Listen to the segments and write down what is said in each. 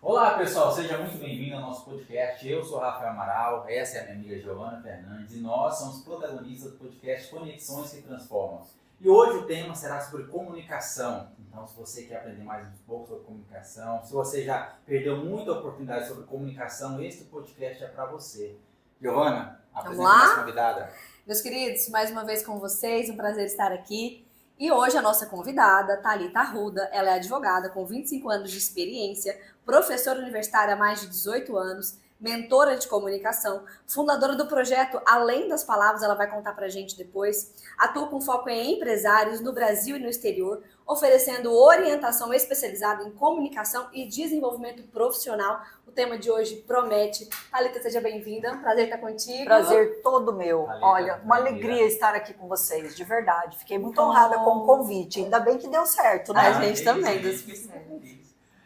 Olá pessoal, seja muito bem-vindo ao nosso podcast. Eu sou Rafael Amaral, essa é a minha amiga Giovana Fernandes e nós somos protagonistas do podcast Conexões que Transformam. E hoje o tema será sobre comunicação. Então, se você quer aprender mais um pouco sobre comunicação, se você já perdeu muita oportunidade sobre comunicação, este podcast é para você. Giovana, apresenta a nossa convidada. Meus queridos, mais uma vez com vocês, um prazer estar aqui. E hoje a nossa convidada, Thalita Arruda, ela é advogada com 25 anos de experiência, professora universitária há mais de 18 anos, mentora de comunicação, fundadora do projeto Além das Palavras, ela vai contar pra gente depois, atua com foco em empresários no Brasil e no exterior, oferecendo orientação especializada em comunicação e desenvolvimento profissional. O tema de hoje promete. Thalita, seja bem-vinda, prazer estar contigo. Prazer todo meu. Thalita, olha, uma alegria estar aqui com vocês, de verdade. Fiquei muito honrada com o convite, ainda bem que deu certo, né? A gente também deu super certo.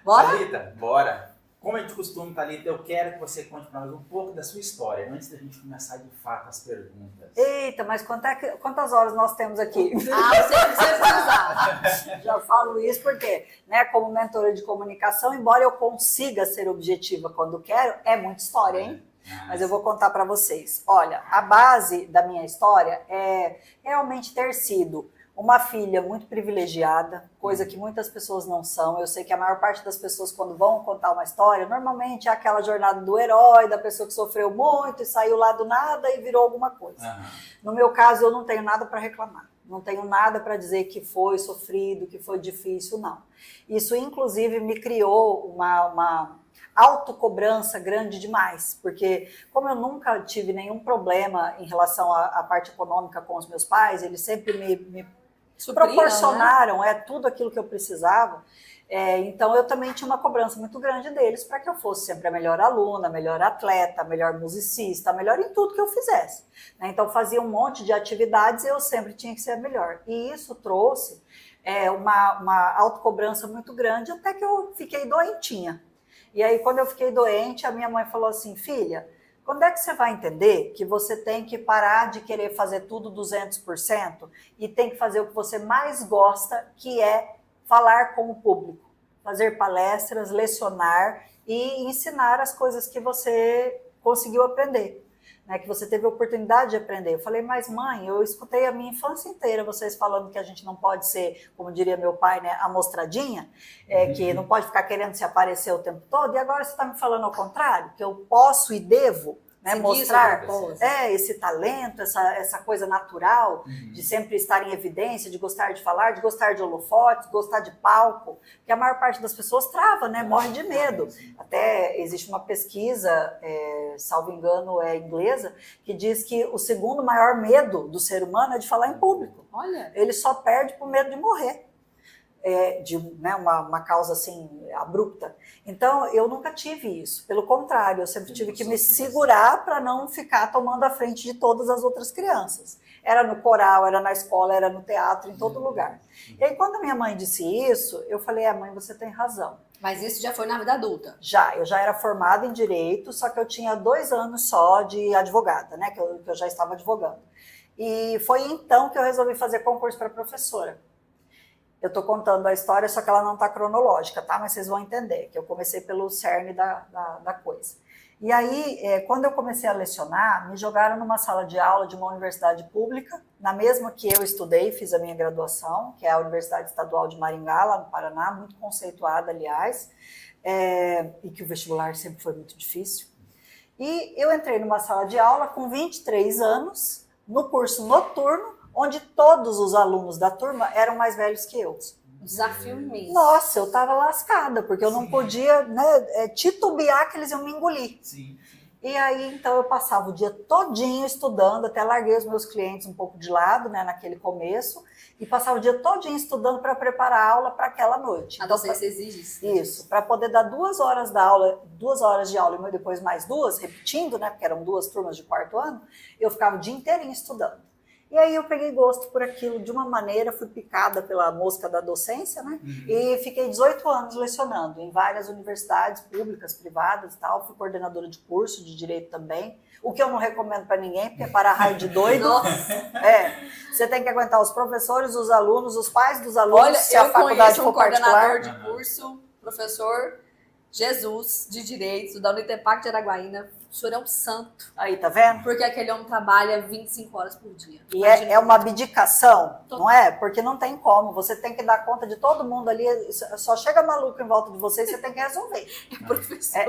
Bora? Thalita, bora! Como é de costume, Thalita, eu quero que você conte para nós um pouco da sua história, antes da gente começar de fato as perguntas. Eita, mas quantas horas nós temos aqui? Você precisa. Já falo isso porque, né, como mentora de comunicação, embora eu consiga ser objetiva quando quero, é muita história, hein? Mas eu vou contar para vocês. Olha, a base da minha história é realmente ter sido uma filha muito privilegiada, coisa que muitas pessoas não são. Eu sei que a maior parte das pessoas, quando vão contar uma história, normalmente é aquela jornada do herói, da pessoa que sofreu muito e saiu lá do nada e virou alguma coisa. No meu caso, eu não tenho nada para reclamar. Não tenho nada para dizer que foi sofrido, que foi difícil, não. Isso, inclusive, me criou uma autocobrança grande demais, porque como eu nunca tive nenhum problema em relação à parte econômica com os meus pais, eles sempre me proporcionaram, né? Tudo aquilo que eu precisava. Então eu também tinha uma cobrança muito grande deles para que eu fosse sempre a melhor aluna, a melhor atleta, a melhor musicista, a melhor em tudo que eu fizesse. Então fazia um monte de atividades e eu sempre tinha que ser a melhor. E isso trouxe uma autocobrança muito grande, até que eu fiquei doentinha. E aí quando eu fiquei doente, a minha mãe falou assim: filha, quando é que você vai entender que você tem que parar de querer fazer tudo 200% e tem que fazer o que você mais gosta, que é falar com o público, fazer palestras, lecionar e ensinar as coisas que você conseguiu aprender, né, que você teve a oportunidade de aprender. Eu falei: mas mãe, eu escutei a minha infância inteira vocês falando que a gente não pode ser, como diria meu pai, né, amostradinha, que não pode ficar querendo se aparecer o tempo todo, e agora você está me falando ao contrário, que eu posso e devo, né, mostrar esse talento, essa coisa natural de sempre estar em evidência, de gostar de falar, de gostar de holofotes, gostar de palco, que a maior parte das pessoas trava, né, morre de medo. Até existe uma pesquisa, salvo engano é inglesa, que diz que o segundo maior medo do ser humano é de falar em público. Olha. Ele só perde por medo de morrer. Uma causa assim abrupta. Então eu nunca tive isso, pelo contrário, eu sempre tive que me segurar para não ficar tomando a frente de todas as outras crianças. Era no coral, era na escola, era no teatro, em todo lugar. E aí quando a minha mãe disse isso, eu falei: mãe, você tem razão. Mas isso já foi na vida adulta? Eu já era formada em Direito, só que eu tinha 2 anos só de advogada, né, que eu já estava advogando. E foi então que eu resolvi fazer concurso para professora. Eu estou contando a história, só que ela não está cronológica, tá? Mas vocês vão entender, que eu comecei pelo cerne da coisa. E aí, quando eu comecei a lecionar, me jogaram numa sala de aula de uma universidade pública, na mesma que eu estudei, fiz a minha graduação, que é a Universidade Estadual de Maringá, lá no Paraná, muito conceituada, aliás, e que o vestibular sempre foi muito difícil. E eu entrei numa sala de aula com 23 anos, no curso noturno, onde todos os alunos da turma eram mais velhos que eu. Desafio imenso. Nossa, eu tava lascada, porque eu não podia, né, titubear que eles iam me engolir. Sim. E aí, então, eu passava o dia todinho estudando, até larguei os meus clientes um pouco de lado, né, naquele começo, e passava o dia todinho estudando para preparar a aula para aquela noite. A docência exige isso. Isso, para poder dar 2 horas da aula, 2 horas de aula e depois mais 2, repetindo, né, porque eram 2 turmas de 4º ano, eu ficava o dia inteirinho estudando. E aí eu peguei gosto por aquilo de uma maneira, fui picada pela mosca da docência, né? E fiquei 18 anos lecionando em várias universidades públicas, privadas e tal. Fui coordenadora de curso de Direito também, o que eu não recomendo para ninguém, porque é para raio de doido. Você tem que aguentar os professores, os alunos, os pais dos alunos, Olha, se a faculdade for particular. Coordenador de curso, professor, Jesus de Direitos, da Unitepac de Araguaína, o senhor é um santo. Aí, tá vendo? Porque aquele homem trabalha 25 horas por dia. E é uma abdicação, não é? Porque não tem como. Você tem que dar conta de todo mundo ali. Só chega maluco em volta de você e você tem que resolver.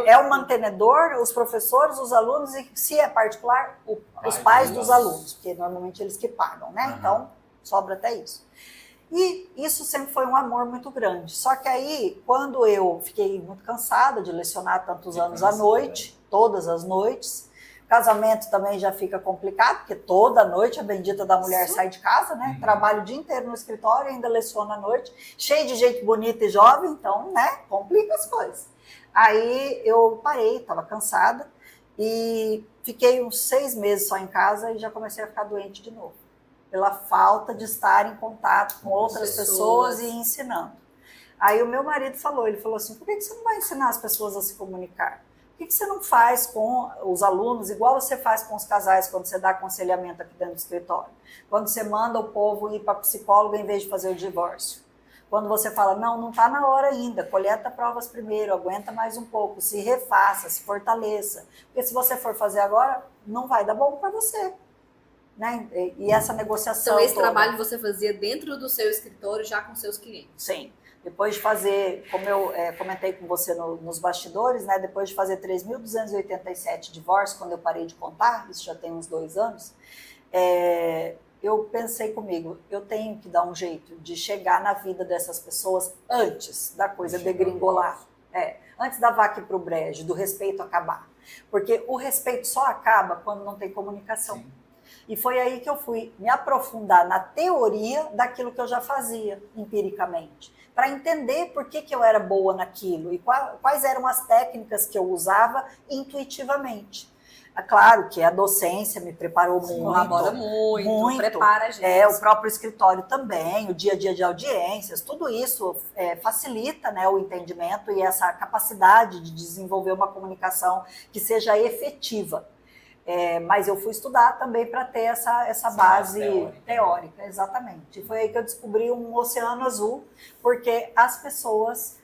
É o mantenedor, os professores, os alunos e, se é particular, os pais dos alunos. Porque normalmente eles que pagam, né? Então, sobra até isso. E isso sempre foi um amor muito grande. Só que aí, quando eu fiquei muito cansada de lecionar tantos anos à noite, todas as noites, casamento também já fica complicado, porque toda noite a bendita da mulher sai de casa, né? Trabalho o dia inteiro no escritório, ainda leciona à noite, cheio de gente bonita e jovem, então, né? Complica as coisas. Aí eu parei, estava cansada, e fiquei uns 6 meses só em casa e já comecei a ficar doente de novo. Pela falta de estar em contato com outras pessoas e ensinando. Aí o meu marido falou, ele falou assim, por que você não vai ensinar as pessoas a se comunicar? Por que você não faz com os alunos, igual você faz com os casais quando você dá aconselhamento aqui dentro do escritório? Quando você manda o povo ir para psicólogo em vez de fazer o divórcio. Quando você fala, não está na hora ainda, coleta provas primeiro, aguenta mais um pouco, se refaça, se fortaleça. Porque se você for fazer agora, não vai dar bom para você. Né? E essa negociação Então, esse toda. trabalho você fazia dentro do seu escritório, já com seus clientes? Sim. Depois de fazer, como eu comentei com você nos bastidores, né? Depois de fazer 3.287 divórcios, quando eu parei de contar, isso já tem uns 2 anos, eu pensei comigo, eu tenho que dar um jeito de chegar na vida dessas pessoas antes da coisa degringolar. Antes da vaca ir para o brejo, do respeito acabar. Porque o respeito só acaba quando não tem comunicação. Sim. E foi aí que eu fui me aprofundar na teoria daquilo que eu já fazia empiricamente, para entender por que eu era boa naquilo e quais eram as técnicas que eu usava intuitivamente. É claro que a docência me preparou muito. Colabora muito, prepara a gente. O próprio escritório também, o dia a dia de audiências, tudo isso facilita, né, o entendimento e essa capacidade de desenvolver uma comunicação que seja efetiva. Mas eu fui estudar também para ter essa base teórica, exatamente. E foi aí que eu descobri um oceano azul, porque as pessoas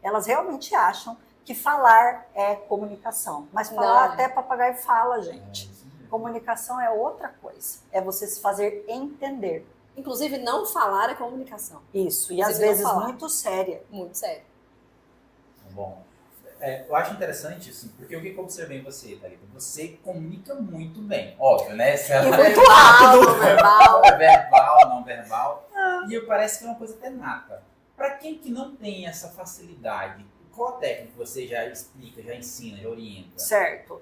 elas realmente acham que falar é comunicação. Mas falar até papagaio fala, gente. Comunicação é outra coisa, é você se fazer entender. Inclusive, não falar é comunicação. Isso, e às vezes muito séria. Muito séria. Bom. Eu acho interessante, assim, porque o que eu observei em você, Thalita? Você comunica muito bem, óbvio, né? E muito rápido. Verbal, não verbal. E parece que é uma coisa até nata. Para quem que não tem essa facilidade, qual a técnica você já explica, já ensina, já orienta? Certo.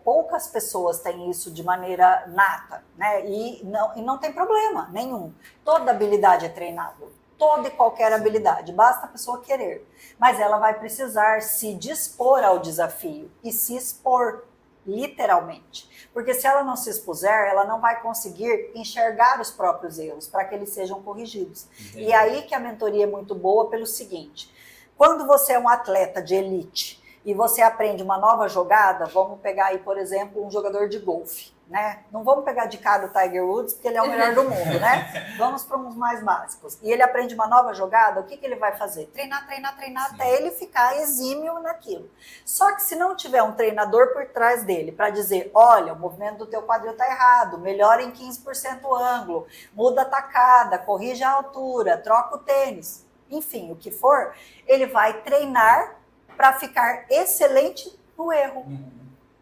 Poucas pessoas têm isso de maneira nata, né? E não tem problema nenhum. Toda habilidade é treinável. Toda e qualquer habilidade, basta a pessoa querer. Mas ela vai precisar se dispor ao desafio e se expor, literalmente. Porque se ela não se expuser, ela não vai conseguir enxergar os próprios erros para que eles sejam corrigidos. Entendi. E aí que a mentoria é muito boa pelo seguinte, quando você é um atleta de elite e você aprende uma nova jogada, vamos pegar aí, por exemplo, um jogador de golfe. Né? Não vamos pegar de cara o Tiger Woods, porque ele é o melhor do mundo, né? Vamos para uns mais básicos. E ele aprende uma nova jogada, o que ele vai fazer? Treinar, Sim. Até ele ficar exímio naquilo. Só que se não tiver um treinador por trás dele para dizer, olha, o movimento do teu quadril está errado, melhora em 15% o ângulo, muda a tacada, corrige a altura, troca o tênis, enfim, o que for, ele vai treinar para ficar excelente no erro.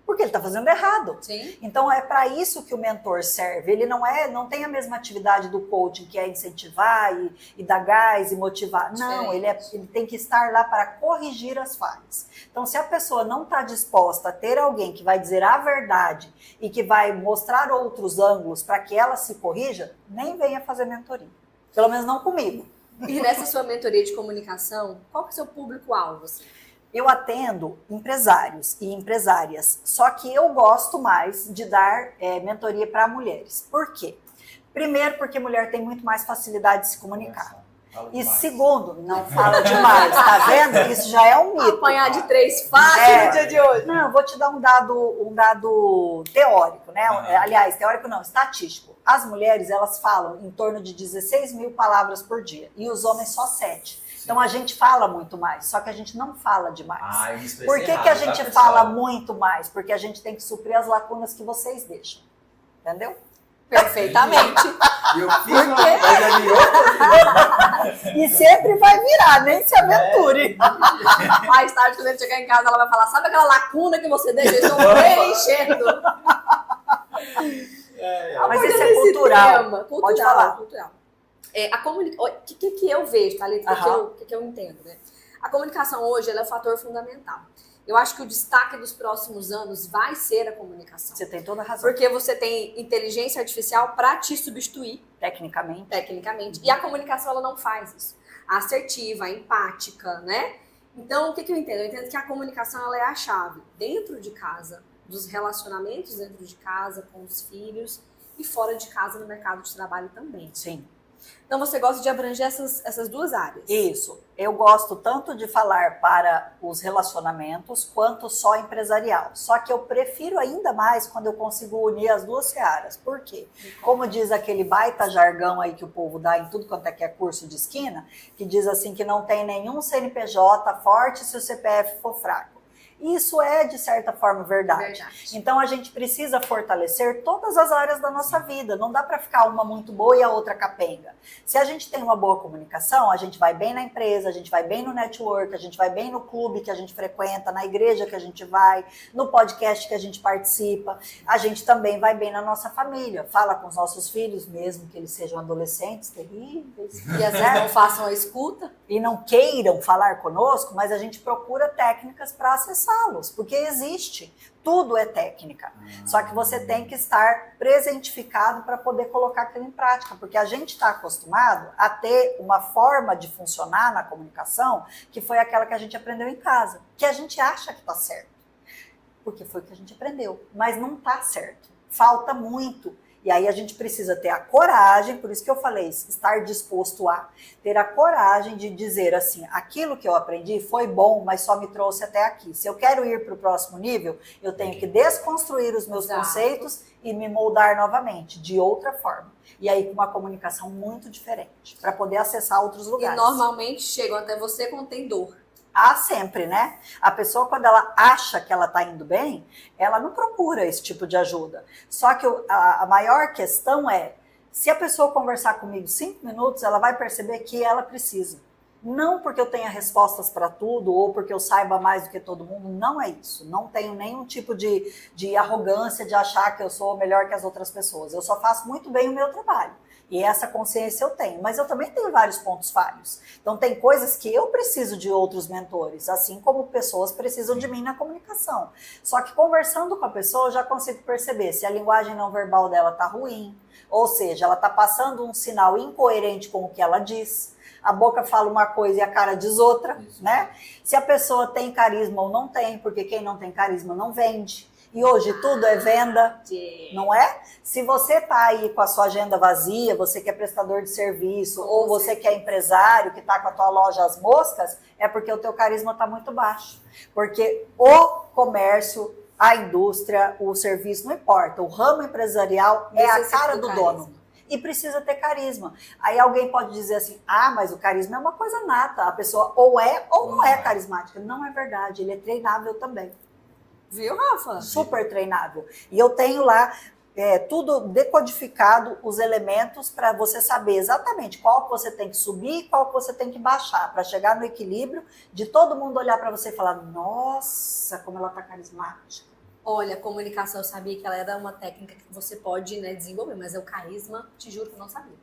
Porque ele está fazendo errado. Sim. Então, é para isso que o mentor serve. Ele não tem a mesma atividade do coaching, que é incentivar e dar gás e motivar. Não, ele tem que estar lá para corrigir as falhas. Então, se a pessoa não está disposta a ter alguém que vai dizer a verdade e que vai mostrar outros ângulos para que ela se corrija, nem venha fazer mentoria. Pelo menos não comigo. E nessa sua mentoria de comunicação, qual que é o seu público-alvo? Assim? Eu atendo empresários e empresárias, só que eu gosto mais de dar mentoria para mulheres. Por quê? Primeiro, porque mulher tem muito mais facilidade de se comunicar. E segundo, não fala demais, tá vendo? Isso já é um mito. Apanhar de 3 fácil no dia de hoje. Não, eu vou te dar um dado teórico, né? Aliás, teórico não, estatístico. As mulheres, elas falam em torno de 16 mil palavras por dia e os homens só 7. Então a gente fala muito mais, só que a gente não fala demais. Ah, eu me expressei Por que errado, que a tá, gente pessoal? fala muito mais? Porque a gente tem que suprir as lacunas que vocês deixam. Entendeu? Perfeitamente. E eu fiz uma coisa ali, E sempre vai virar, nem se aventure. Mais tarde, quando ele chegar em casa, ela vai falar: sabe aquela lacuna que você deixa? Eu estou preenchendo. Mas isso é cultural. Tema, Pode falar. cultural. O que eu vejo, Thalita? O que eu entendo, né? A comunicação hoje ela é um fator fundamental. Eu acho que o destaque dos próximos anos vai ser a comunicação. Você tem toda a razão. Porque você tem inteligência artificial para te substituir, Tecnicamente. e a comunicação ela não faz isso. A assertiva, a empática, né? Então, o que eu entendo? Eu entendo que a comunicação ela é a chave dentro de casa, dos relacionamentos dentro de casa, com os filhos e fora de casa no mercado de trabalho também. Sim. Então, você gosta de abranger essas duas áreas. Isso. Eu gosto tanto de falar para os relacionamentos quanto só empresarial. Só que eu prefiro ainda mais quando eu consigo unir as duas searas. Por quê? Como diz aquele baita jargão aí que o povo dá em tudo quanto é que é curso de esquina, que diz assim que não tem nenhum CNPJ forte se o CPF for fraco. Isso é, de certa forma, verdade. Então, a gente precisa fortalecer todas as áreas da nossa vida. Não dá para ficar uma muito boa e a outra capenga. Se a gente tem uma boa comunicação, a gente vai bem na empresa, a gente vai bem no network, a gente vai bem no clube que a gente frequenta, na igreja que a gente vai, no podcast que a gente participa. A gente também vai bem na nossa família. Fala com os nossos filhos, mesmo que eles sejam adolescentes terríveis. E às vezes não façam a escuta. E não queiram falar conosco, mas a gente procura técnicas para acessá-los, porque existe. Tudo é técnica. Só que você tem que estar presentificado para poder colocar aquilo em prática, porque a gente está acostumado a ter uma forma de funcionar na comunicação que foi aquela que a gente aprendeu em casa, que a gente acha que está certo, porque foi o que a gente aprendeu, mas não está certo. Falta muito. E aí a gente precisa ter a coragem, por isso que eu falei, estar disposto a ter a coragem de dizer assim, aquilo que eu aprendi foi bom, mas só me trouxe até aqui. Se eu quero ir para o próximo nível, eu tenho que desconstruir os meus conceitos e me moldar novamente, de outra forma. E aí com uma comunicação muito diferente, para poder acessar outros lugares. E normalmente chegam até você quando tem dor. Há sempre, né? A pessoa, quando ela acha que ela está indo bem, ela não procura esse tipo de ajuda. Só que a maior questão é, se a pessoa conversar comigo 5 minutos, ela vai perceber que ela precisa. Não porque eu tenha respostas para tudo ou porque eu saiba mais do que todo mundo, não é isso. Não tenho nenhum tipo de arrogância de achar que eu sou melhor que as outras pessoas. Eu só faço muito bem o meu trabalho. E essa consciência eu tenho, mas eu também tenho vários pontos falhos. Então tem coisas que eu preciso de outros mentores, assim como pessoas precisam de mim na comunicação. Só que conversando com a pessoa eu já consigo perceber se a linguagem não verbal dela está ruim, ou seja, ela está passando um sinal incoerente com o que ela diz. A boca fala uma coisa e a cara diz outra, né? Se a pessoa tem carisma ou não tem, porque quem não tem carisma não vende. E hoje tudo é venda, não é? Se você está aí com a sua agenda vazia, você que é prestador de serviço, ou você que é empresário, que está com a tua loja às moscas, é porque o teu carisma está muito baixo. Porque o comércio, a indústria, o serviço, não importa, o ramo empresarial é a cara do dono. E precisa ter carisma. Aí alguém pode dizer assim, mas o carisma é uma coisa nata, a pessoa ou é ou não é carismática. Não é verdade, ele é treinável também. Viu, Rafa? Super treinável. E eu tenho lá tudo decodificado, os elementos para você saber exatamente qual que você tem que subir e qual que você tem que baixar, para chegar no equilíbrio de todo mundo olhar para você e falar, nossa, como ela tá carismática. Olha, a comunicação, eu sabia que ela era uma técnica que você pode, né, desenvolver, mas o carisma, te juro que eu não sabia.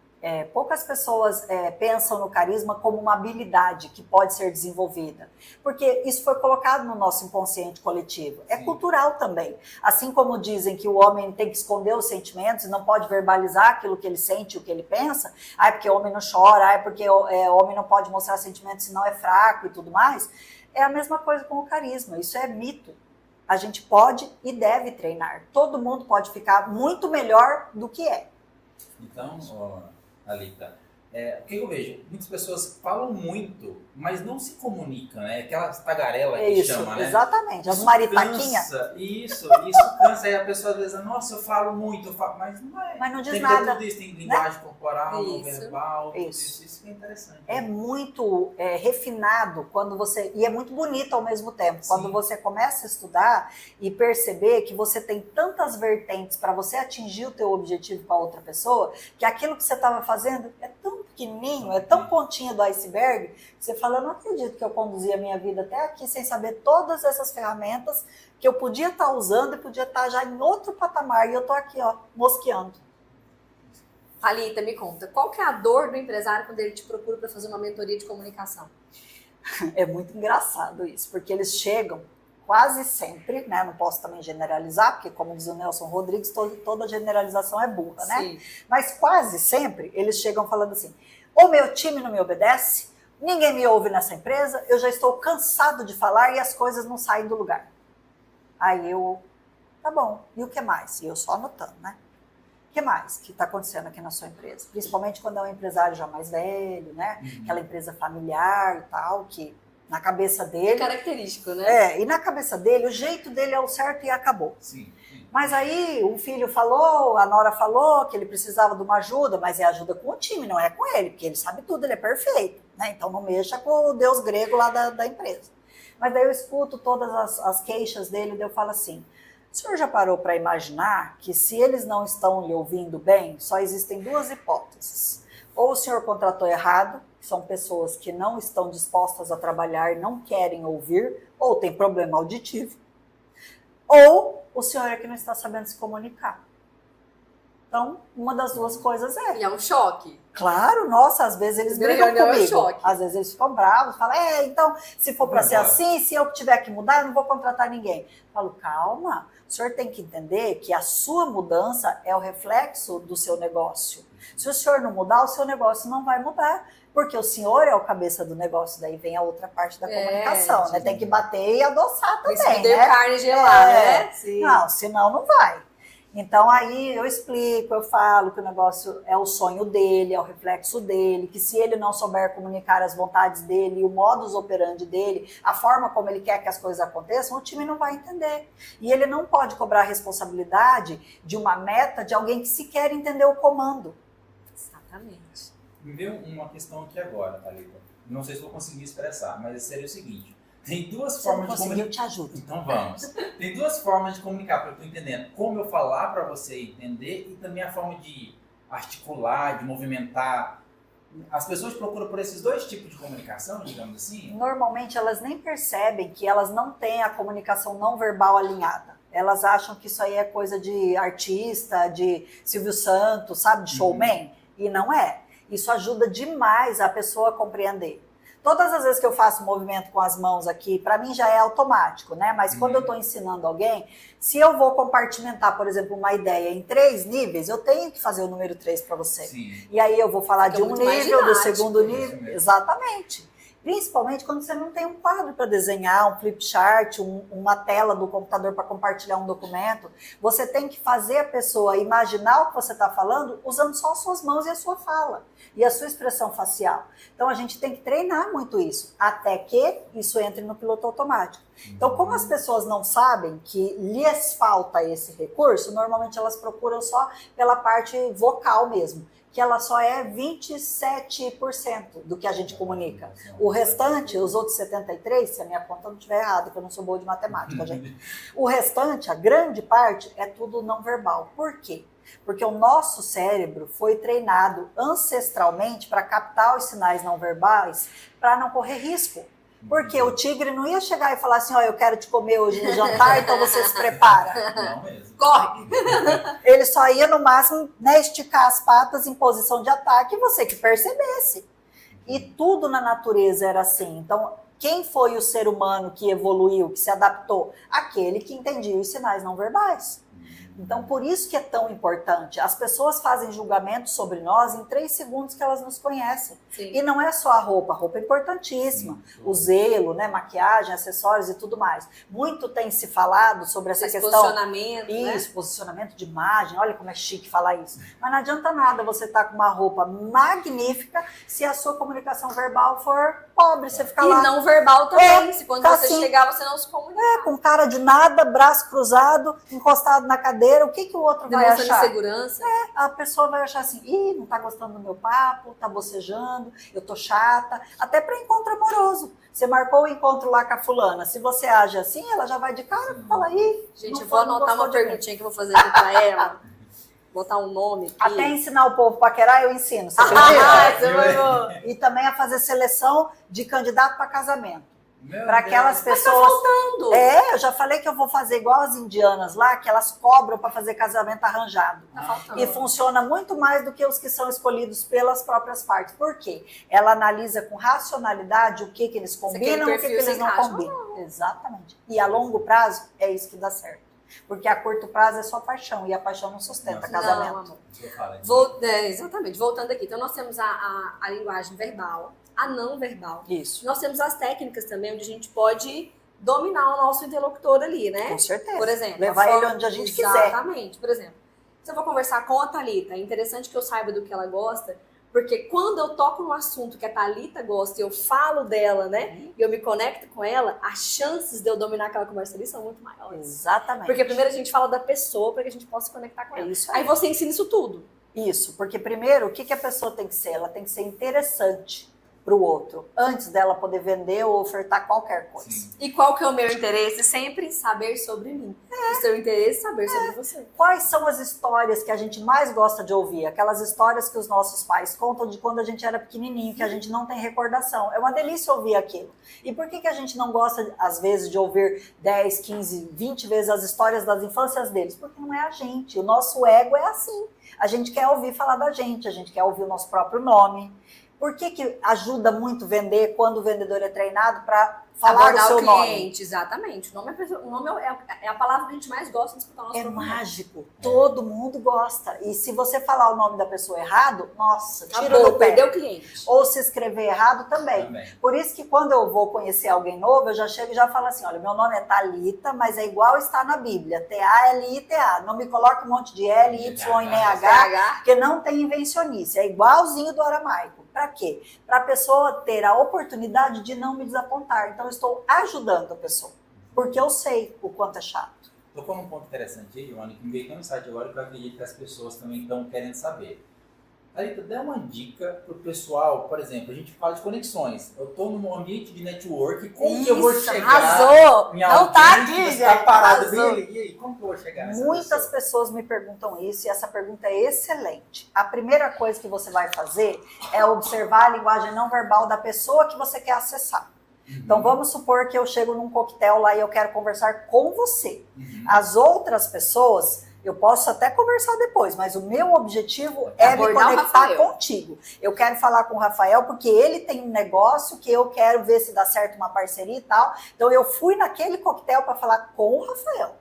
Poucas pessoas pensam no carisma como uma habilidade que pode ser desenvolvida, porque isso foi colocado no nosso inconsciente coletivo. É cultural também. Assim como dizem que o homem tem que esconder os sentimentos e não pode verbalizar aquilo que ele sente, o que ele pensa, porque o homem não chora, porque o homem não pode mostrar sentimentos senão é fraco e tudo mais, é a mesma coisa com o carisma. Isso é mito. A gente pode e deve treinar. Todo mundo pode ficar muito melhor do que é. Então, Thalita, o que eu vejo? Muitas pessoas falam muito, mas não se comunicam, né? Aquela tagarela que Isso, chama, né? exatamente. As Isso maritaquinhas. cansa, isso cansa. Aí a pessoa às vezes, nossa, eu falo muito, mas não é. Mas não diz tem nada. tudo isso, tem linguagem corporal, não Isso. verbal, tudo Isso. isso que é interessante. É muito refinado quando você... E é muito bonito ao mesmo tempo. Sim. Quando você começa a estudar e perceber que você tem tantas vertentes para você atingir o teu objetivo com a outra pessoa, que aquilo que você estava fazendo é tão pequenininho, é tão pontinha do iceberg, que você fala, eu não acredito que eu conduzi a minha vida até aqui sem saber todas essas ferramentas que eu podia estar usando e podia estar já em outro patamar. E eu estou aqui, ó, mosqueando. Thalita, me conta, qual que é a dor do empresário quando ele te procura para fazer uma mentoria de comunicação? É muito engraçado isso, porque eles chegam quase sempre, né? Não posso também generalizar, porque como diz o Nelson Rodrigues, toda generalização é burra, né? Sim. Mas quase sempre eles chegam falando assim, o meu time não me obedece, ninguém me ouve nessa empresa, eu já estou cansado de falar e as coisas não saem do lugar. Aí eu, tá bom, e o que mais? E eu só anotando, né? O que mais que está acontecendo aqui na sua empresa? Principalmente quando é um empresário já mais velho, né? Aquela empresa familiar e tal, que na cabeça dele... Característico, né? E na cabeça dele, o jeito dele é o certo e acabou. Sim. Mas aí o filho falou, a nora falou que ele precisava de uma ajuda, mas é ajuda com o time, não é com ele, porque ele sabe tudo, ele é perfeito, né? Então não mexa com o deus grego lá da empresa. Mas daí eu escuto todas as queixas dele e eu falo assim, o senhor já parou para imaginar que se eles não estão lhe ouvindo bem, só existem duas hipóteses. Ou o senhor contratou errado, que são pessoas que não estão dispostas a trabalhar, não querem ouvir, ou tem problema auditivo. Ou o senhor é que não está sabendo se comunicar. Então, uma das duas coisas é. E é um choque. Claro, nossa, às vezes eles brigam Reunião é um comigo. choque. Às vezes eles ficam bravos, falam, então, se for para ser assim, se eu tiver que mudar, eu não vou contratar ninguém. Eu falo, calma, o senhor tem que entender que a sua mudança é o reflexo do seu negócio. Se o senhor não mudar, o seu negócio não vai mudar. Porque o senhor é o cabeça do negócio, daí vem a outra parte da comunicação, né? Tem que bater e adoçar também, Isso me deu né? carne gelar, né? Sim. Não, senão não vai. Então aí eu explico, eu falo que o negócio é o sonho dele, é o reflexo dele, que se ele não souber comunicar as vontades dele, o modus operandi dele, a forma como ele quer que as coisas aconteçam, o time não vai entender. E ele não pode cobrar a responsabilidade de uma meta de alguém que sequer entendeu o comando. Exatamente. Me veio uma questão aqui agora, Thalita. Não sei se vou conseguir expressar, mas seria o seguinte. Tem duas formas de comunicar. Eu te ajudo. Então vamos. Tem duas formas de comunicar, para eu estou entendendo. Como eu falar para você entender e também a forma de articular, de movimentar. As pessoas procuram por esses dois tipos de comunicação, digamos assim? Normalmente elas nem percebem que elas não têm a comunicação não verbal alinhada. Elas acham que isso aí é coisa de artista, de Silvio Santos, sabe, de showman. E não é. Isso ajuda demais a pessoa a compreender. Todas as vezes que eu faço movimento com as mãos aqui, para mim já é automático, né? Mas quando eu estou ensinando alguém, se eu vou compartimentar, por exemplo, uma ideia em 3 níveis, eu tenho que fazer o número 3 para você. Sim. E aí eu vou falar Fica de um muito mais nível, do didático. segundo nível. Exatamente. Principalmente quando você não tem um quadro para desenhar, um flip chart, uma tela do computador para compartilhar um documento. Você tem que fazer a pessoa imaginar o que você está falando usando só as suas mãos e a sua fala. E a sua expressão facial. Então a gente tem que treinar muito isso, até que isso entre no piloto automático. Então, como as pessoas não sabem que lhes falta esse recurso, normalmente elas procuram só pela parte vocal mesmo, que ela só é 27% do que a gente comunica. O restante, os outros 73%, se a minha conta não estiver errada, que eu não sou boa de matemática, gente. O restante, a grande parte, é tudo não verbal. Por quê? Porque o nosso cérebro foi treinado ancestralmente para captar os sinais não verbais para não correr risco. Porque o tigre não ia chegar e falar assim, ó, eu quero te comer hoje no jantar, então você se prepara. Não mesmo. Corre! Ele só ia, no máximo, né, esticar as patas em posição de ataque e você que percebesse. E tudo na natureza era assim. Então, quem foi o ser humano que evoluiu, que se adaptou? Aquele que entendia os sinais não verbais. Então, por isso que é tão importante. As pessoas fazem julgamento sobre nós em 3 segundos que elas nos conhecem. Sim. E não é só a roupa é importantíssima. O zelo, né, maquiagem, acessórios e tudo mais. Muito tem se falado sobre essa questão. Posicionamento, isso, posicionamento de imagem. Olha como é chique falar isso. Mas não adianta nada você estar com uma roupa magnífica se a sua comunicação verbal for pobre. Você fica lá. E não verbal também. Se quando você assim, chegar, você não se comunica. com cara de nada, braço cruzado, encostado na cadeira, o que o outro vai Demonstrando achar? insegurança. A pessoa vai achar assim, não tá gostando do meu papo, tá bocejando, eu tô chata, até para encontro amoroso. Você marcou o encontro lá com a fulana, se você age assim, ela já vai de cara e fala, gente, eu vou anotar uma perguntinha que eu vou fazer aqui pra ela, botar um nome aqui. Até ensinar o povo a paquerar, eu ensino, você acredita? E também a fazer seleção de candidato para casamento. Para aquelas pessoas. Mas tá faltando. Eu já falei que eu vou fazer igual as indianas lá, que elas cobram para fazer casamento arranjado. Tá faltando. E funciona muito mais do que os que são escolhidos pelas próprias partes. Por quê? Ela analisa com racionalidade o que eles combinam e o que eles não combinam. Exatamente. E a longo prazo é isso que dá certo. Porque a curto prazo é só paixão, e a paixão não sustenta casamento. Exatamente. Voltando aqui. Então, nós temos a linguagem verbal, a não verbal. Isso. Nós temos as técnicas também, onde a gente pode dominar o nosso interlocutor ali, né? Com certeza. Por exemplo. Levar ele onde a gente quiser. Exatamente. Por exemplo, se eu vou conversar com a Thalita, é interessante que eu saiba do que ela gosta, porque quando eu toco no assunto que a Thalita gosta e eu falo dela, né? E eu me conecto com ela, as chances de eu dominar aquela conversa ali são muito maiores. Exatamente. Porque primeiro a gente fala da pessoa para que a gente possa se conectar com ela. Isso aí você ensina isso tudo. Isso, porque primeiro, o que a pessoa tem que ser? Ela tem que ser interessante para o outro, antes dela poder vender ou ofertar qualquer coisa. Sim. E qual que é o meu interesse? Sempre saber sobre mim. O seu interesse é saber sobre você. Quais são as histórias que a gente mais gosta de ouvir? Aquelas histórias que os nossos pais contam de quando a gente era pequenininho, que a gente não tem recordação. É uma delícia ouvir aquilo. E por que a gente não gosta, às vezes, de ouvir 10, 15, 20 vezes as histórias das infâncias deles? Porque não é a gente. O nosso ego é assim. A gente quer ouvir falar da gente, a gente quer ouvir o nosso próprio nome. Por que ajuda muito vender quando o vendedor é treinado para falar abordar o seu o cliente, nome? Exatamente. O nome é a palavra que a gente mais gosta de escutar o nosso É nome. mágico. Todo mundo gosta. E se você falar o nome da pessoa errado, nossa, tira Acabou, do pé. perdeu o cliente. Ou se escrever errado também. Por isso que quando eu vou conhecer alguém novo, eu já chego e já falo assim, olha, meu nome é Thalita, mas é igual está na Bíblia, T-A-L-I-T-A. Não me coloque um monte de L, Y e nem H, porque não tem invencionice. É igualzinho do aramaico. Para quê? Para a pessoa ter a oportunidade de não me desapontar. Então, eu estou ajudando a pessoa, porque eu sei o quanto é chato. Tocou num ponto interessante aí, Joana, que me veio um insight agora que eu acredito que as pessoas também estão querendo saber. Thalita, dá uma dica pro pessoal, por exemplo, a gente fala de conexões. Eu estou num ambiente de network, como que eu vou chegar? Arrasou! Em Não tá alguém aqui, que gente. está parado Arrasou. dele? E aí, como que eu vou chegar nessa Muitas pessoa? pessoas me perguntam isso e essa pergunta é excelente. A primeira coisa que você vai fazer é observar a linguagem não verbal da pessoa que você quer acessar. Então, vamos supor que eu chego num coquetel lá e eu quero conversar com você. As outras pessoas, eu posso até conversar depois, mas o meu objetivo é me Abordar o conectar Rafael. contigo. Eu quero falar com o Rafael porque ele tem um negócio que eu quero ver se dá certo uma parceria e tal. Então, eu fui naquele coquetel para falar com o Rafael.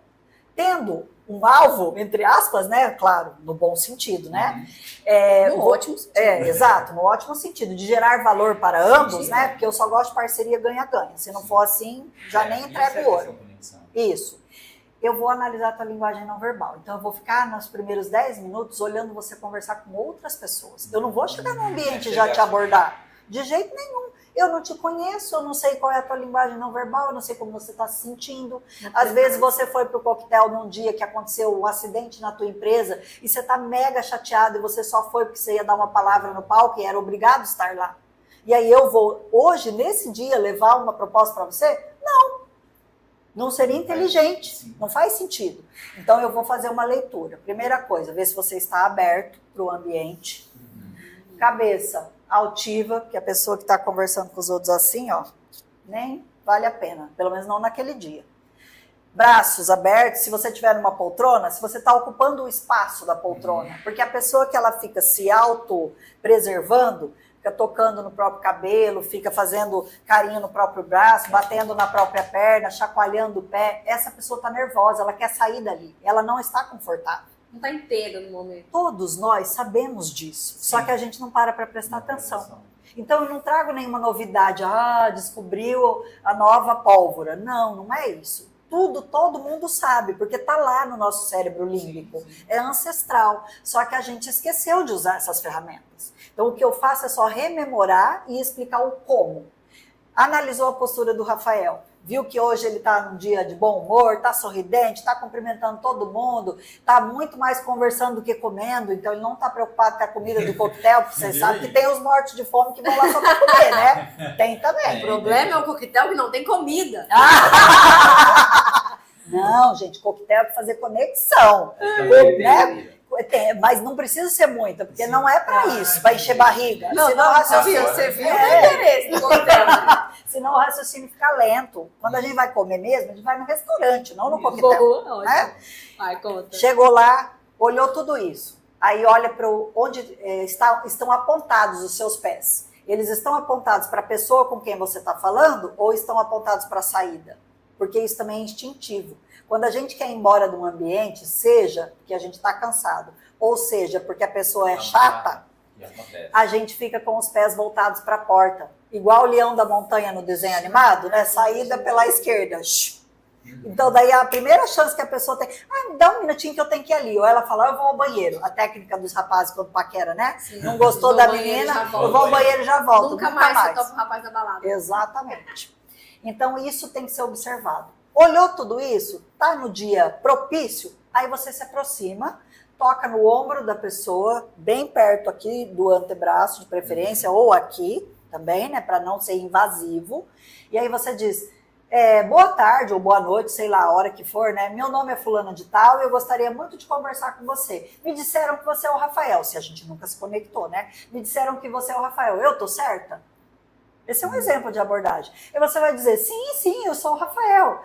Tendo um alvo, entre aspas, né? Claro, no bom sentido, né? No ótimo sentido. Exato, no ótimo sentido, de gerar valor para ambos, né? Porque eu só gosto de parceria ganha-ganha. Se não for assim, já nem entrego o ouro. Isso. Eu vou analisar a tua linguagem não verbal. Então, eu vou ficar nos primeiros 10 minutos olhando você conversar com outras pessoas. Eu não vou chegar no ambiente e já te abordar. De jeito nenhum. Eu não te conheço, eu não sei qual é a tua linguagem não verbal, eu não sei como você está se sentindo. Às vezes você foi para o coquetel num dia que aconteceu um acidente na tua empresa e você está mega chateado e você só foi porque você ia dar uma palavra no palco e era obrigado a estar lá. E aí eu vou, hoje, nesse dia, levar uma proposta para você? Não. Não seria inteligente, não faz sentido. Então eu vou fazer uma leitura. Primeira coisa, ver se você está aberto para o ambiente. Cabeça altiva, que a pessoa que está conversando com os outros assim, ó, nem vale a pena, pelo menos não naquele dia. Braços abertos, se você estiver numa poltrona, se você está ocupando o espaço da poltrona, porque a pessoa que ela fica se auto-preservando, fica tocando no próprio cabelo, fica fazendo carinho no próprio braço, batendo na própria perna, chacoalhando o pé. Essa pessoa está nervosa, ela quer sair dali, ela não está confortável. Não está inteira no momento. Todos nós sabemos disso, só que a gente não para prestar atenção. Então, eu não trago nenhuma novidade, descobriu a nova pólvora. Não, não é isso. Todo mundo sabe, porque está lá no nosso cérebro límbico. É ancestral, só que a gente esqueceu de usar essas ferramentas. Então, o que eu faço é só rememorar e explicar o como. Analisou a postura do Rafael, viu que hoje ele está num dia de bom humor, está sorridente, está cumprimentando todo mundo, está muito mais conversando do que comendo, então ele não está preocupado com a comida do coquetel, porque você sabe que tem os mortos de fome que vão lá só para comer, né? Tem também. O problema é o coquetel que não tem comida. Não, gente, coquetel é para fazer conexão, né? Mas não precisa ser muita, porque não é para isso, para encher barriga. Você viu o interesse do coquetel. Senão o raciocínio fica lento. Quando a gente vai comer mesmo, a gente vai no restaurante, não no coquetel. Boa, né? Vai, conta. Chegou lá, olhou tudo isso. Aí olha para onde estão apontados os seus pés. Eles estão apontados para a pessoa com quem você está falando ou estão apontados para a saída? Porque isso também é instintivo. Quando a gente quer ir embora de um ambiente, seja porque a gente está cansado, ou seja porque a pessoa é chata, a gente fica com os pés voltados para a porta. Igual o leão da montanha no desenho animado, né? Saída pela esquerda. Então, daí a primeira chance que a pessoa tem, me dá um minutinho que eu tenho que ir ali. Ou ela fala, eu vou ao banheiro. A técnica dos rapazes quando paquera, né? Sim. Não gostou da menina, eu vou ao banheiro e já volto. Nunca mais você topa o rapaz da balada. Exatamente. Então, isso tem que ser observado. Olhou tudo isso? Tá no dia propício? Aí você se aproxima, toca no ombro da pessoa, bem perto aqui do antebraço, de preferência, ou aqui também, né? Para não ser invasivo. E aí você diz, boa tarde ou boa noite, sei lá, a hora que for, né? Meu nome é fulana de tal e eu gostaria muito de conversar com você. Me disseram que você é o Rafael, se a gente nunca se conectou, né? Me disseram que você é o Rafael. Eu tô certa? Esse é um exemplo de abordagem. E você vai dizer, sim, eu sou o Rafael.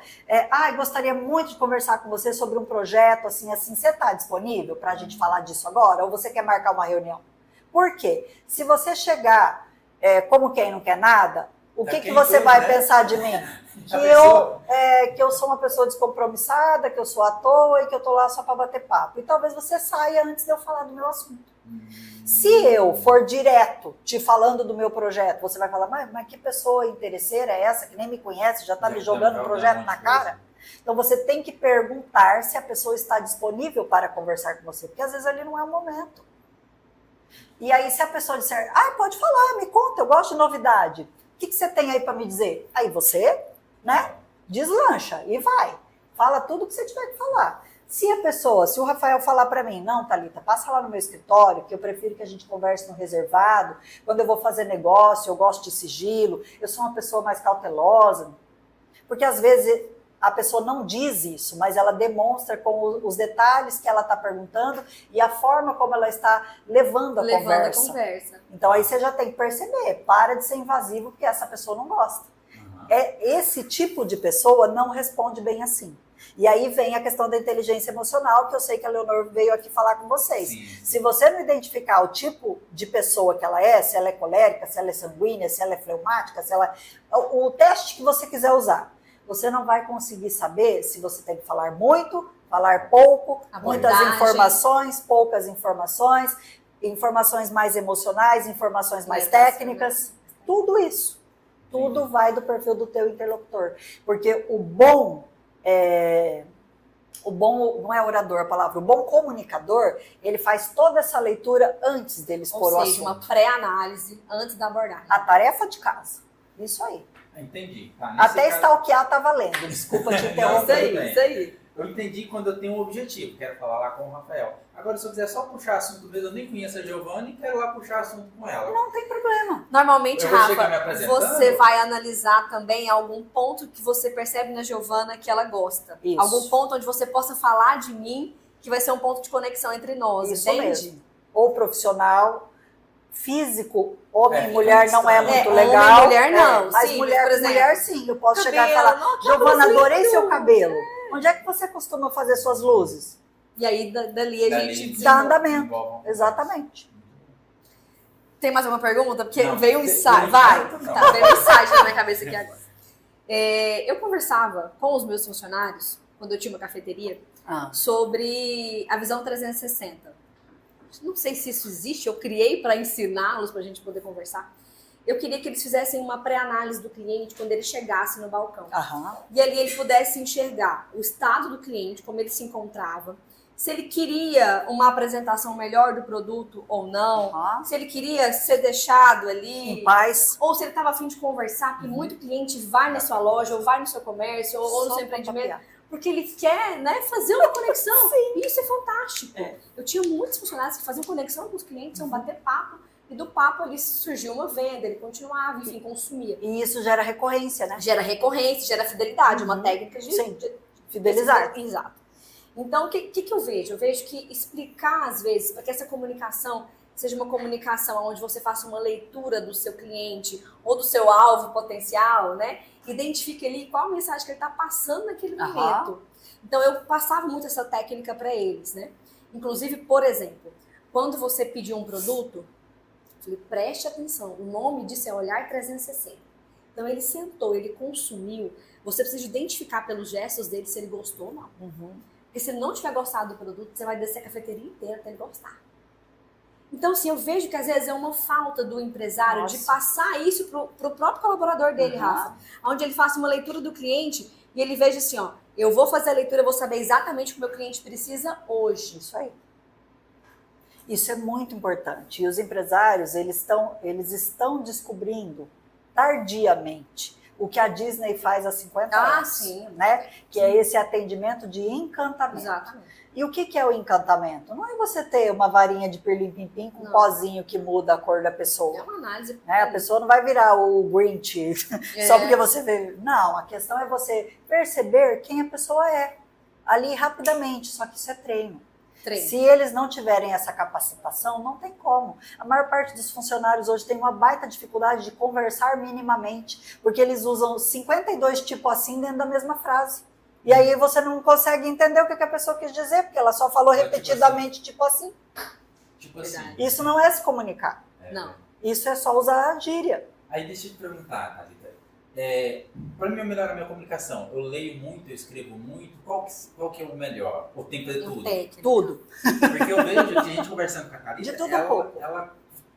Gostaria muito de conversar com você sobre um projeto, assim. Você está disponível para a gente falar disso agora? Ou você quer marcar uma reunião? Por quê? Se você chegar como quem não quer nada, o que você vai pensar de mim? Que eu sou uma pessoa descompromissada, que eu sou à toa e que eu estou lá só para bater papo. E talvez você saia antes de eu falar do meu assunto. Se eu for direto te falando do meu projeto, você vai falar, mas que pessoa interesseira é essa, que nem me conhece, já está me jogando um projeto na cara? Então você tem que perguntar se a pessoa está disponível para conversar com você, porque às vezes ali não é o momento. E aí se a pessoa disser, pode falar, me conta, eu gosto de novidade. O que você tem aí para me dizer? Aí você, né, deslancha e vai. Fala tudo que você tiver que falar. Se o Rafael falar para mim, não, Thalita, passa lá no meu escritório, que eu prefiro que a gente converse no reservado, quando eu vou fazer negócio, eu gosto de sigilo, eu sou uma pessoa mais cautelosa. Porque às vezes a pessoa não diz isso, mas ela demonstra com os detalhes que ela está perguntando e a forma como ela está levando a conversa. Então aí você já tem que perceber, para de ser invasivo, porque essa pessoa não gosta. Esse tipo de pessoa não responde bem assim. E aí vem a questão da inteligência emocional, que eu sei que a Leonor veio aqui falar com vocês. Sim. Se você não identificar o tipo de pessoa que ela é, se ela é colérica, se ela é sanguínea, se ela é fleumática, o teste que você quiser usar, você não vai conseguir saber se você tem que falar muito, falar pouco, muitas informações, poucas informações, informações mais emocionais, informações mais técnicas, tudo isso. Tudo vai do perfil do teu interlocutor. Porque o bom não é orador a palavra, o bom comunicador, ele faz toda essa leitura antes dele expor o assunto. Ou seja, uma pré-análise antes da abordagem. A tarefa de casa. Isso aí. Entendi. Até stalkear tá valendo. Desculpa te interromper. Isso aí. Eu entendi quando eu tenho um objetivo, quero falar lá com o Rafael. Agora, se eu quiser só puxar assunto mesmo, eu nem conheço a Giovana e quero lá puxar assunto com ela. Não tem problema. Normalmente, Rafa, você vai analisar também algum ponto que você percebe na Giovana que ela gosta. Isso. Algum ponto onde você possa falar de mim, que vai ser um ponto de conexão entre nós, isso entende? Mesmo. Ou profissional, físico, homem e mulher não é muito legal. Homem e mulher não. Mas sim, mulher por exemplo, mulher sim. Eu posso chegar e falar, Giovana, adorei seu cabelo. Onde é que você costuma fazer suas luzes? E aí, dali a gente dá andamento. Exatamente. Tem mais alguma pergunta? Porque Não, veio um tem- insight. tem- Vai. não. Tá, veio um insight na minha cabeça aqui agora. Eu conversava com os meus funcionários, quando eu tinha uma cafeteria, sobre a visão 360. Não sei se isso existe, eu criei para ensiná-los, para a gente poder conversar. Eu queria que eles fizessem uma pré-análise do cliente quando ele chegasse no balcão. E ali ele pudesse enxergar o estado do cliente, como ele se encontrava, se ele queria uma apresentação melhor do produto ou não, se ele queria ser deixado ali Em paz. ou se ele estava a fim de conversar, porque muito cliente vai na sua loja, ou vai no seu comércio, ou no seu empreendimento, porque ele quer, né, fazer uma conexão. E isso é fantástico. Eu tinha muitos funcionários que faziam conexão com os clientes, iam bater papo, e do papo ali surgiu uma venda, ele continuava, enfim, consumia. E isso gera recorrência, né? Gera recorrência, gera fidelidade, uma técnica de Fidelizar. Exato. Então, o que eu vejo? Eu vejo que explicar, às vezes, para que essa comunicação seja uma comunicação onde você faça uma leitura do seu cliente ou do seu alvo potencial, né? Identifique ali qual a mensagem que ele está passando naquele momento. Então, eu passava muito essa técnica para eles, né? Inclusive, por exemplo, quando você pediu um produto, eu falei, preste atenção, o nome disso é Olhar 360. Então, ele sentou, ele consumiu. Você precisa identificar pelos gestos dele se ele gostou ou não. Porque se ele não tiver gostado do produto, você vai descer a cafeteria inteira até ele gostar. Então, assim, eu vejo que às vezes é uma falta do empresário de passar isso pro próprio colaborador dele, Rafa. Onde ele faça uma leitura do cliente e ele veja assim, ó, eu vou fazer a leitura, eu vou saber exatamente o que o meu cliente precisa hoje. Isso aí. Isso é muito importante. E os empresários, eles estão descobrindo tardiamente o que a Disney faz há 50 anos. Sim. Né? Que é esse atendimento de encantamento. Exatamente. E o que é o encantamento? Não é você ter uma varinha de pirlim-pim-pim com um pozinho que muda a cor da pessoa. É uma análise. Né? A pessoa não vai virar o Grinch só porque você vê. Não, a questão é você perceber quem a pessoa é. Ali rapidamente, só que isso é treino. Se eles não tiverem essa capacitação, não tem como. A maior parte dos funcionários hoje tem uma baita dificuldade de conversar minimamente, porque eles usam 52 tipos assim dentro da mesma frase. E aí você não consegue entender o que a pessoa quis dizer, porque ela só falou repetidamente tipo assim. Tipo assim. Isso não é se comunicar. Não. Isso é só usar a gíria. Aí deixa eu te perguntar, Thalita. Para mim melhorar a minha comunicação, eu leio muito, eu escrevo muito, qual que é o melhor? Ou tem que fazer tudo? Tudo. Porque eu vejo que a gente conversando com a Thalita, De tudo um pouco. ela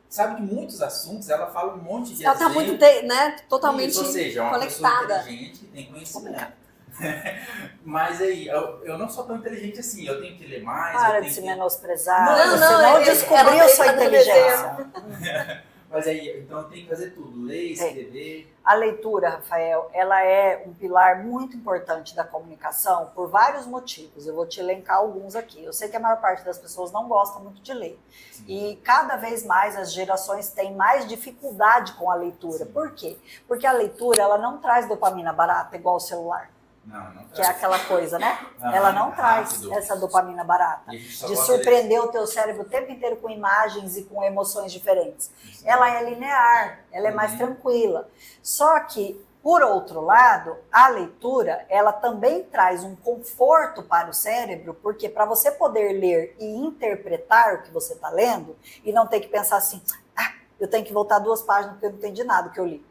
sabe de muitos assuntos, ela fala um monte de Ela tá exemplos. muito, né, totalmente Isso, ou seja, é uma conectada. pessoa inteligente que tem conhecimento. Mas aí, eu não sou tão inteligente assim, eu tenho que ler mais. Para eu de tenho se que... menosprezar. Não, Você não descobriu sua inteligência. Mas aí, então eu tenho que fazer tudo, ler, escrever. A leitura, Rafael, ela é um pilar muito importante da comunicação por vários motivos. Eu vou te elencar alguns aqui. Eu sei que a maior parte das pessoas não gosta muito de ler. Sim. E cada vez mais as gerações têm mais dificuldade com a leitura. Sim. Por quê? Porque a leitura, ela não traz dopamina barata igual o celular. Não que é aquela coisa, né? Ela não traz essa dopamina barata de surpreender o teu cérebro o tempo inteiro com imagens e com emoções diferentes. Sim. Ela é linear, ela é mais tranquila. Só que, por outro lado, a leitura, ela também traz um conforto para o cérebro, porque para você poder ler e interpretar o que você está lendo, e não ter que pensar assim, eu tenho que voltar 2 páginas porque eu não entendi nada que eu li.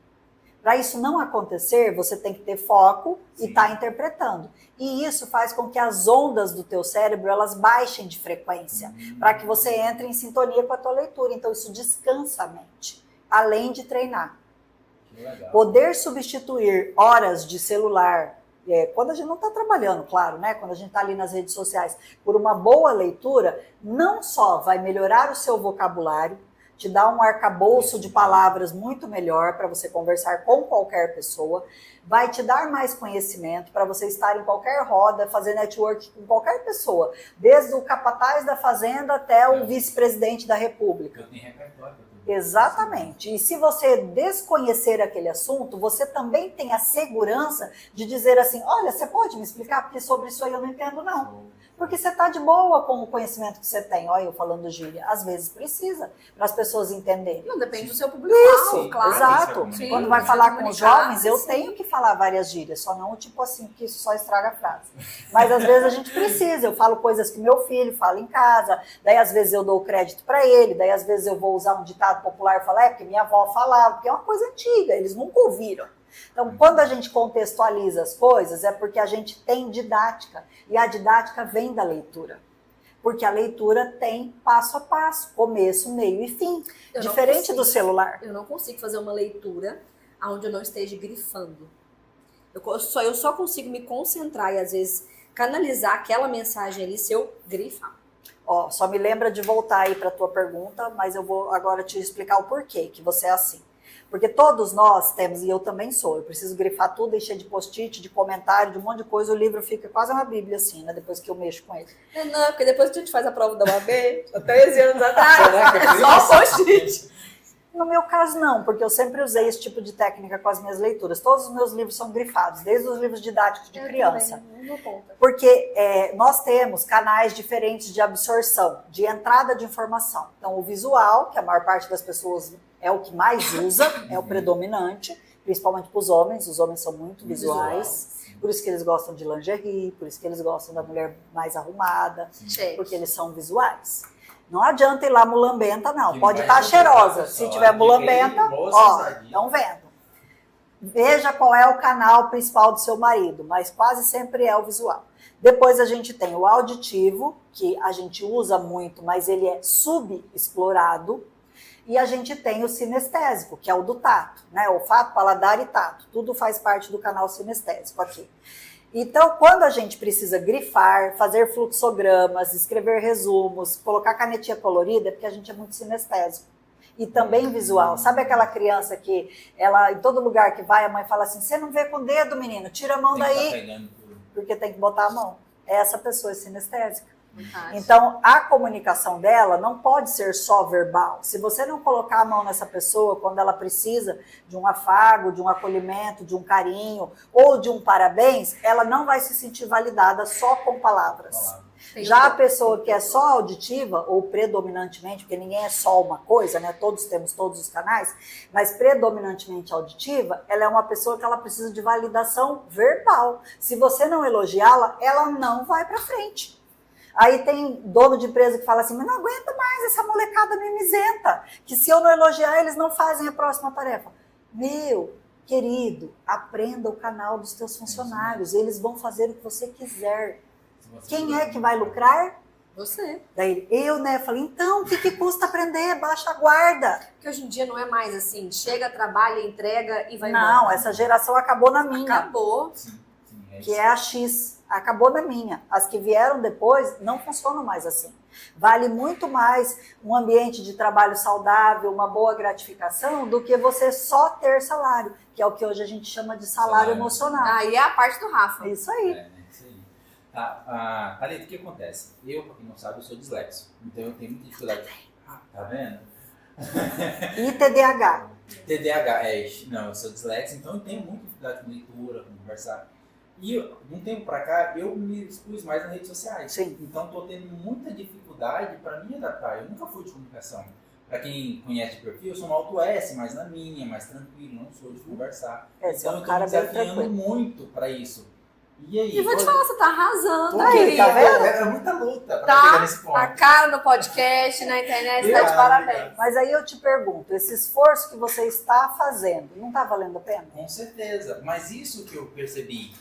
Para isso não acontecer, você tem que ter foco e estar interpretando. E isso faz com que as ondas do teu cérebro, elas baixem de frequência, para que você entre em sintonia com a tua leitura. Então isso descansa a mente, além de treinar. Poder substituir horas de celular, quando a gente não está trabalhando, claro, né? Quando a gente está ali nas redes sociais, por uma boa leitura, não só vai melhorar o seu vocabulário, te dá um arcabouço de palavras muito melhor para você conversar com qualquer pessoa, vai te dar mais conhecimento para você estar em qualquer roda, fazer network com qualquer pessoa, desde o capataz da fazenda até o vice-presidente da república. Eu tenho repertório. Exatamente. E se você desconhecer aquele assunto, você também tem a segurança de dizer assim, olha, você pode me explicar? Porque sobre isso aí eu não entendo não. Porque você está de boa com o conhecimento que você tem. Olha, eu falando gíria. Às vezes precisa, para as pessoas entenderem. Não, depende do seu público-alvo, claro. Exato. Sim, quando vai falar com os jovens, eu sim. tenho que falar várias gírias. Só não tipo assim, que isso só estraga a frase. Mas às vezes a gente precisa. Eu falo coisas que meu filho fala em casa. Daí às vezes eu dou crédito para ele. Daí às vezes eu vou usar um ditado ditado popular fala, porque minha avó falava, porque é uma coisa antiga, eles nunca ouviram. Então, quando a gente contextualiza as coisas, é porque a gente tem didática, e a didática vem da leitura. Porque a leitura tem passo a passo, começo, meio e fim, diferente do celular. Eu não consigo fazer uma leitura onde eu não esteja grifando. Eu só consigo me concentrar e, às vezes, canalizar aquela mensagem ali se eu grifar. Ó, só me lembra de voltar aí para a tua pergunta, mas eu vou agora te explicar o porquê que você é assim. Porque todos nós temos, e eu também sou, eu preciso grifar tudo, encher de post-it, de comentário, de um monte de coisa, o livro fica quase uma bíblia assim, né, depois que eu mexo com ele. Não, porque depois que a gente faz a prova da UAB, há 13 anos atrás, é só post-it. No meu caso, não, porque eu sempre usei esse tipo de técnica com as minhas leituras. Todos os meus livros são grifados, desde os livros didáticos de criança. Porque nós temos canais diferentes de absorção, de entrada de informação. Então, o visual, que a maior parte das pessoas é o que mais usa, é o predominante, principalmente para os homens são muito visuais. Por isso que eles gostam de lingerie, por isso que eles gostam da mulher mais arrumada, porque eles são visuais. Não adianta ir lá mulambenta, não. Pode estar cheirosa. Se tiver mulambenta, ó, estão vendo. Veja qual é o canal principal do seu marido, mas quase sempre é o visual. Depois a gente tem o auditivo, que a gente usa muito, mas ele é subexplorado. E a gente tem o sinestésico, que é o do tato, né? Olfato, paladar e tato. Tudo faz parte do canal sinestésico aqui. Então, quando a gente precisa grifar, fazer fluxogramas, escrever resumos, colocar canetinha colorida, é porque a gente é muito sinestésico. E também visual. Sabe aquela criança que, ela em todo lugar que vai, a mãe fala assim, você não vê com o dedo, menino, tira a mão daí. Porque tem que botar a mão. Essa pessoa é sinestésica. Então, a comunicação dela não pode ser só verbal. Se você não colocar a mão nessa pessoa quando ela precisa de um afago, de um acolhimento, de um carinho ou de um parabéns, ela não vai se sentir validada só com palavras. Já a pessoa que é só auditiva, ou predominantemente, porque ninguém é só uma coisa, né? Todos temos todos os canais, mas predominantemente auditiva, ela é uma pessoa que ela precisa de validação verbal. Se você não elogiá-la, ela não vai para frente. Aí tem dono de empresa que fala assim, mas não aguento mais essa molecada mimizenta, que se eu não elogiar, eles não fazem a próxima tarefa. Meu querido, aprenda o canal dos teus funcionários, eles vão fazer o que você quiser. Quem é que vai lucrar? Você. Daí eu, né, falei, então, o que custa aprender? Baixa a guarda. Porque hoje em dia não é mais assim, chega, trabalha, entrega e vai embora. Não, essa geração acabou na minha. Acabou. Sim, que é a X. Acabou na minha. As que vieram depois não funcionam mais assim. Vale muito mais um ambiente de trabalho saudável, uma boa gratificação, do que você só ter salário, que é o que hoje a gente chama de salário emocional. Aí é a parte do Rafa. Isso aí. Isso aí. Tá, Thalita, o que acontece? Eu, pra quem não sabe, eu sou disléxico. Então eu tenho muita dificuldade. Tá vendo? E TDAH. TDAH, não, eu sou disléxico, então eu tenho muita dificuldade com leitura, com conversar. E de um tempo pra cá, eu me expus mais nas redes sociais. Sim. Então tô tendo muita dificuldade para me adaptar. Eu nunca fui de comunicação. Para quem conhece o perfil, eu sou um alto S, mais na minha, mais tranquilo, não sou de conversar. Então eu tô me desafiando muito para isso. E aí? E vou te falar, você tá arrasando, aí, tá vendo? É muita luta pra chegar nesse ponto. A cara no podcast, na internet, tá de parabéns. Mas aí eu te pergunto, esse esforço que você está fazendo, não tá valendo a pena? Com certeza. Mas isso que eu percebi,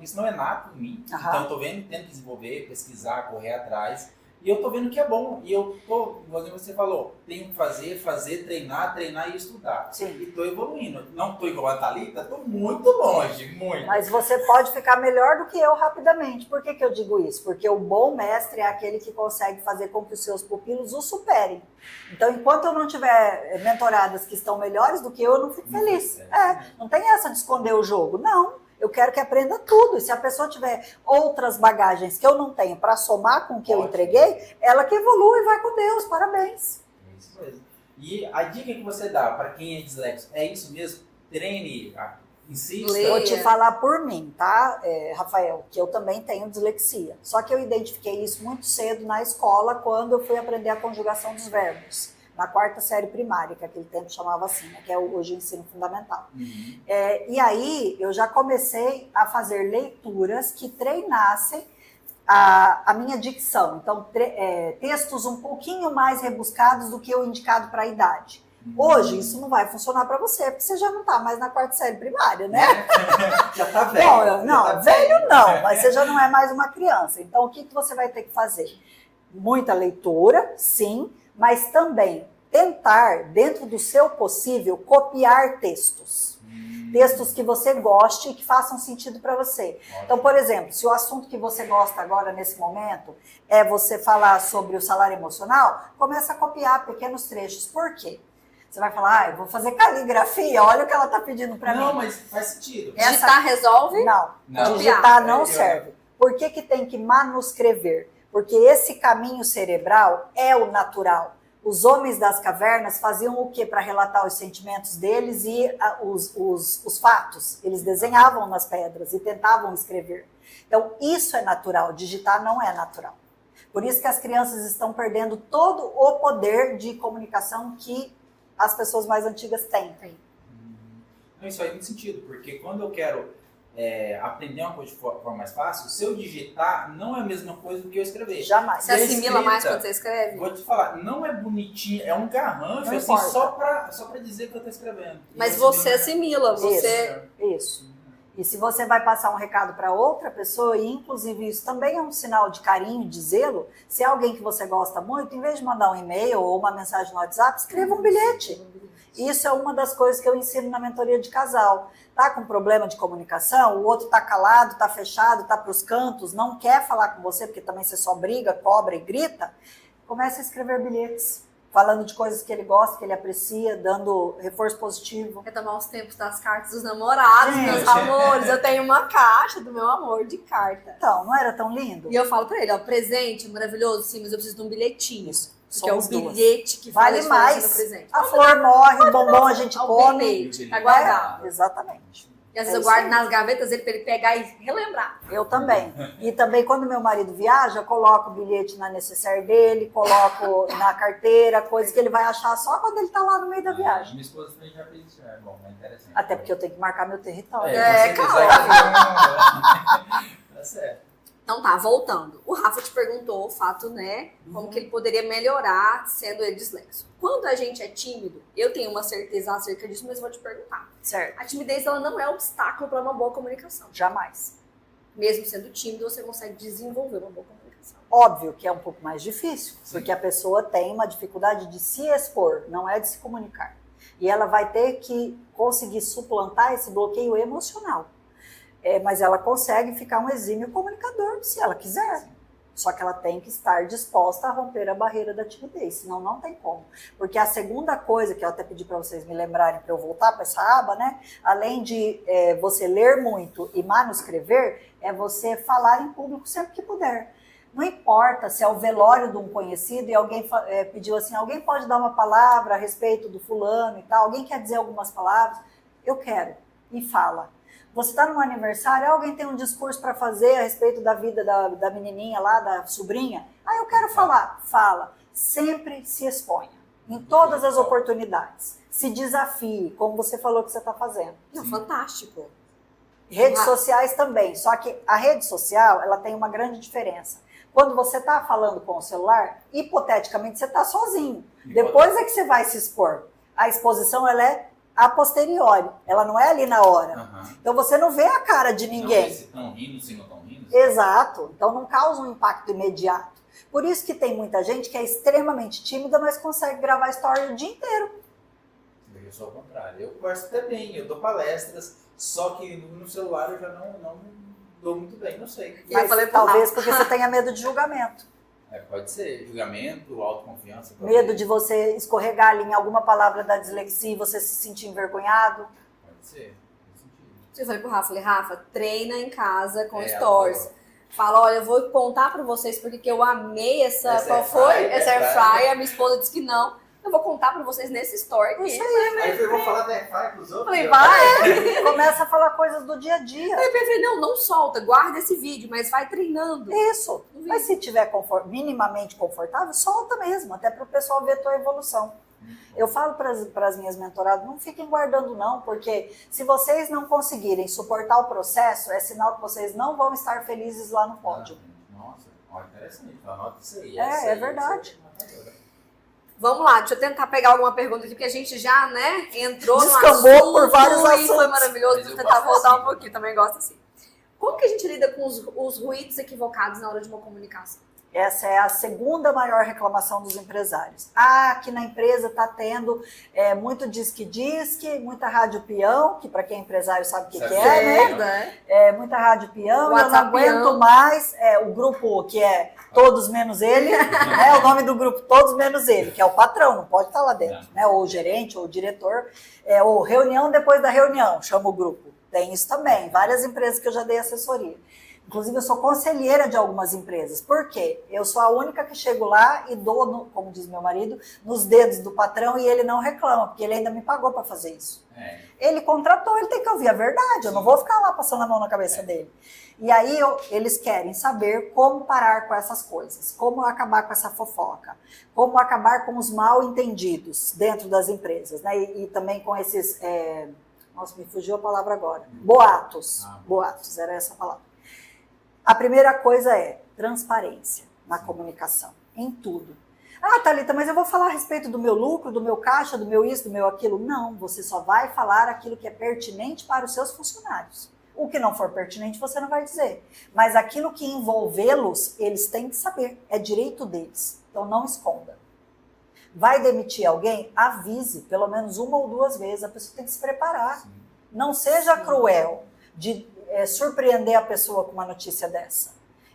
isso não é nato em mim. Então eu tô vendo, tendo que desenvolver, pesquisar, correr atrás. E eu tô vendo que é bom. E eu tô, como você falou, tenho que fazer, treinar e estudar. Sim. E tô evoluindo. Não tô igual a Thalita, tô muito longe, muito. Mas você pode ficar melhor do que eu rapidamente. Por que eu digo isso? Porque o bom mestre é aquele que consegue fazer com que os seus pupilos o superem. Então, enquanto eu não tiver mentoradas que estão melhores do que eu não fico feliz. Não tem essa de esconder o jogo. Não. Eu quero que aprenda tudo. E se a pessoa tiver outras bagagens que eu não tenho para somar com o que eu entreguei, ela que evolui, vai com Deus. Parabéns. É isso mesmo. E a dica que você dá para quem é disléxico é isso mesmo? Treine, insista. Vou te falar por mim, tá, Rafael? Que eu também tenho dislexia. Só que eu identifiquei isso muito cedo na escola, quando eu fui aprender a conjugação dos verbos. Na 4ª série primária, que aquele tempo chamava assim, né, que é hoje o ensino fundamental. Uhum. E aí eu já comecei a fazer leituras que treinassem a minha dicção. Então, textos um pouquinho mais rebuscados do que o indicado para a idade. Hoje, isso não vai funcionar para você, porque você já não está mais na quarta série primária, né? Já tá velho. Bom, não, velho não, mas você já não é mais uma criança. Então, o que você vai ter que fazer? Muita leitura, sim, mas também tentar, dentro do seu possível, copiar textos. Textos que você goste e que façam sentido para você. Então, por exemplo, se o assunto que você gosta agora, nesse momento, é você falar sobre o salário emocional, começa a copiar pequenos trechos. Por quê? Você vai falar, eu vou fazer caligrafia, olha o que ela está pedindo para mim. Não, mas faz sentido. Digitar resolve? Não, digitar não serve. Por que tem que manuscrever? Porque esse caminho cerebral é o natural. Os homens das cavernas faziam o que para relatar os sentimentos deles e os fatos? Eles desenhavam nas pedras e tentavam escrever. Então, isso é natural, digitar não é natural. Por isso que as crianças estão perdendo todo o poder de comunicação que as pessoas mais antigas têm. Isso faz muito sentido, porque quando eu quero aprender uma coisa de forma mais fácil, se eu digitar, não é a mesma coisa do que eu escrever. Jamais. Você assimila mais quando você escreve? Vou te falar, não é bonitinho, é um garrancho, assim, só pra dizer que eu tô escrevendo. Mas você assimila, você... Isso. E se você vai passar um recado para outra pessoa, e inclusive isso também é um sinal de carinho, de zelo, se é alguém que você gosta muito, em vez de mandar um e-mail ou uma mensagem no WhatsApp, escreva um bilhete. Isso é uma das coisas que eu ensino na mentoria de casal. Tá com problema de comunicação, o outro tá calado, tá fechado, tá pros cantos, não quer falar com você, porque também você só briga, cobra e grita, comece a escrever bilhetes, falando de coisas que ele gosta, que ele aprecia, dando reforço positivo. Retomar os tempos das cartas dos namorados, meus amores. Eu tenho uma caixa do meu amor de carta. Então, não era tão lindo? E eu falo pra ele, ó, presente, maravilhoso, sim, mas eu preciso de um bilhetinho. Isso. Que é o bilhete que vale faz mais. no presente. A flor morre, o bombom a gente come. Bilhete, pra guardar. Exatamente. E às vezes eu guardo nas gavetas dele pra ele pegar e relembrar. Eu também. E também quando meu marido viaja, eu coloco o bilhete na necessaire dele, coloco na carteira, coisa que ele vai achar só quando ele tá lá no meio da viagem. Minha esposa também já fez isso, é bom, é interessante. Até porque eu tenho que marcar meu território. Claro. Tá certo. Então tá, voltando. O Rafa te perguntou o fato, né, como que ele poderia melhorar sendo ele dislexo. Quando a gente é tímido, eu tenho uma certeza acerca disso, mas vou te perguntar. Certo. A timidez, ela não é obstáculo para uma boa comunicação. Jamais. Mesmo sendo tímido, você consegue desenvolver uma boa comunicação. Óbvio que é um pouco mais difícil, porque a pessoa tem uma dificuldade de se expor, não é de se comunicar. E ela vai ter que conseguir suplantar esse bloqueio emocional. Mas ela consegue ficar um exímio comunicador, se ela quiser. Só que ela tem que estar disposta a romper a barreira da timidez, senão não tem como. Porque a segunda coisa que eu até pedi para vocês me lembrarem para eu voltar para essa aba, né? Além de você ler muito e manuscrever, é você falar em público sempre que puder. Não importa se é o velório de um conhecido e alguém pediu assim, alguém pode dar uma palavra a respeito do fulano e tal, alguém quer dizer algumas palavras? Eu quero. E fala. Você está num aniversário, alguém tem um discurso para fazer a respeito da vida da menininha lá, da sobrinha. Eu quero falar. Fala. Sempre se exponha. Em todas as oportunidades. Se desafie, como você falou que você está fazendo. Não, fantástico. Redes sociais também. Só que a rede social, ela tem uma grande diferença. Quando você está falando com o celular, hipoteticamente você está sozinho. Depois é que você vai se expor. A exposição, ela é a posteriori, ela não é ali na hora. Então você não vê a cara de ninguém. Se estão rindo, se não estão rindo. Exato, então não causa um impacto imediato. Por isso que tem muita gente que é extremamente tímida, mas consegue gravar story o dia inteiro. Eu sou ao contrário, eu converso até bem, eu dou palestras, só que no celular eu já não dou muito bem, não sei. Mas talvez porque você tenha medo de julgamento. Pode ser, julgamento, autoconfiança. Medo de você escorregar ali em alguma palavra da dislexia e você se sentir envergonhado. Pode ser, Eu falei pro Rafa, treina em casa com stories. Fala, olha, eu vou contar pra vocês porque que eu amei essa airfryer, a minha esposa disse que não. Eu vou contar pra vocês nesse story aqui. Isso aí, Aí eu vou falar da airfryer pros outros. Falei, vai! Começa a falar coisas do dia a dia. Aí eu pensei, não solta, guarda esse vídeo, mas vai treinando. Isso. Mas se tiver minimamente confortável, solta mesmo, até para o pessoal ver a tua evolução. Eu falo para as minhas mentoradas, não fiquem guardando não, porque se vocês não conseguirem suportar o processo, é sinal que vocês não vão estar felizes lá no pódio. Nossa. Ó, interessante, anota isso aí. É verdade. Vamos lá, deixa eu tentar pegar alguma pergunta aqui, porque a gente já, né, entrou no Descambou assunto por vários e foi assuntos. maravilhoso. Mas Vou eu tentar gosto voltar assim, um pouquinho, também gosto assim. Como que a gente lida com os ruídos equivocados na hora de uma comunicação? Essa é a segunda maior reclamação dos empresários. Ah, aqui na empresa está tendo muito disque-disque, muita rádio peão, que para quem é empresário sabe o que é, né? Muita rádio peão, eu não aguento mais. O grupo que é Todos Menos Ele, o nome do grupo Todos Menos Ele, que é o patrão, não pode estar lá dentro, né? Ou o gerente, ou o diretor, ou reunião depois da reunião, chama o grupo. Tem isso também, várias empresas que eu já dei assessoria. Inclusive, eu sou conselheira de algumas empresas. Por quê? Eu sou a única que chego lá e dou, como diz meu marido, nos dedos do patrão e ele não reclama, porque ele ainda me pagou para fazer isso. Ele contratou, ele tem que ouvir a verdade. Eu não vou ficar lá passando a mão na cabeça dele. E aí, eles querem saber como parar com essas coisas, como acabar com essa fofoca, como acabar com os mal entendidos dentro das empresas, né? E também com esses... Nossa, me fugiu a palavra agora. Boatos. Boatos, era essa a palavra. A primeira coisa é transparência na comunicação, em tudo. Ah, Thalita, mas eu vou falar a respeito do meu lucro, do meu caixa, do meu isso, do meu aquilo. Não, você só vai falar aquilo que é pertinente para os seus funcionários. O que não for pertinente, você não vai dizer. Mas aquilo que envolvê-los, eles têm que saber. É direito deles. Então, não esconda. Vai demitir alguém? Avise, pelo menos 1 ou 2 vezes. A pessoa tem que se preparar. Sim. Não seja cruel de surpreender a pessoa com uma notícia dessa.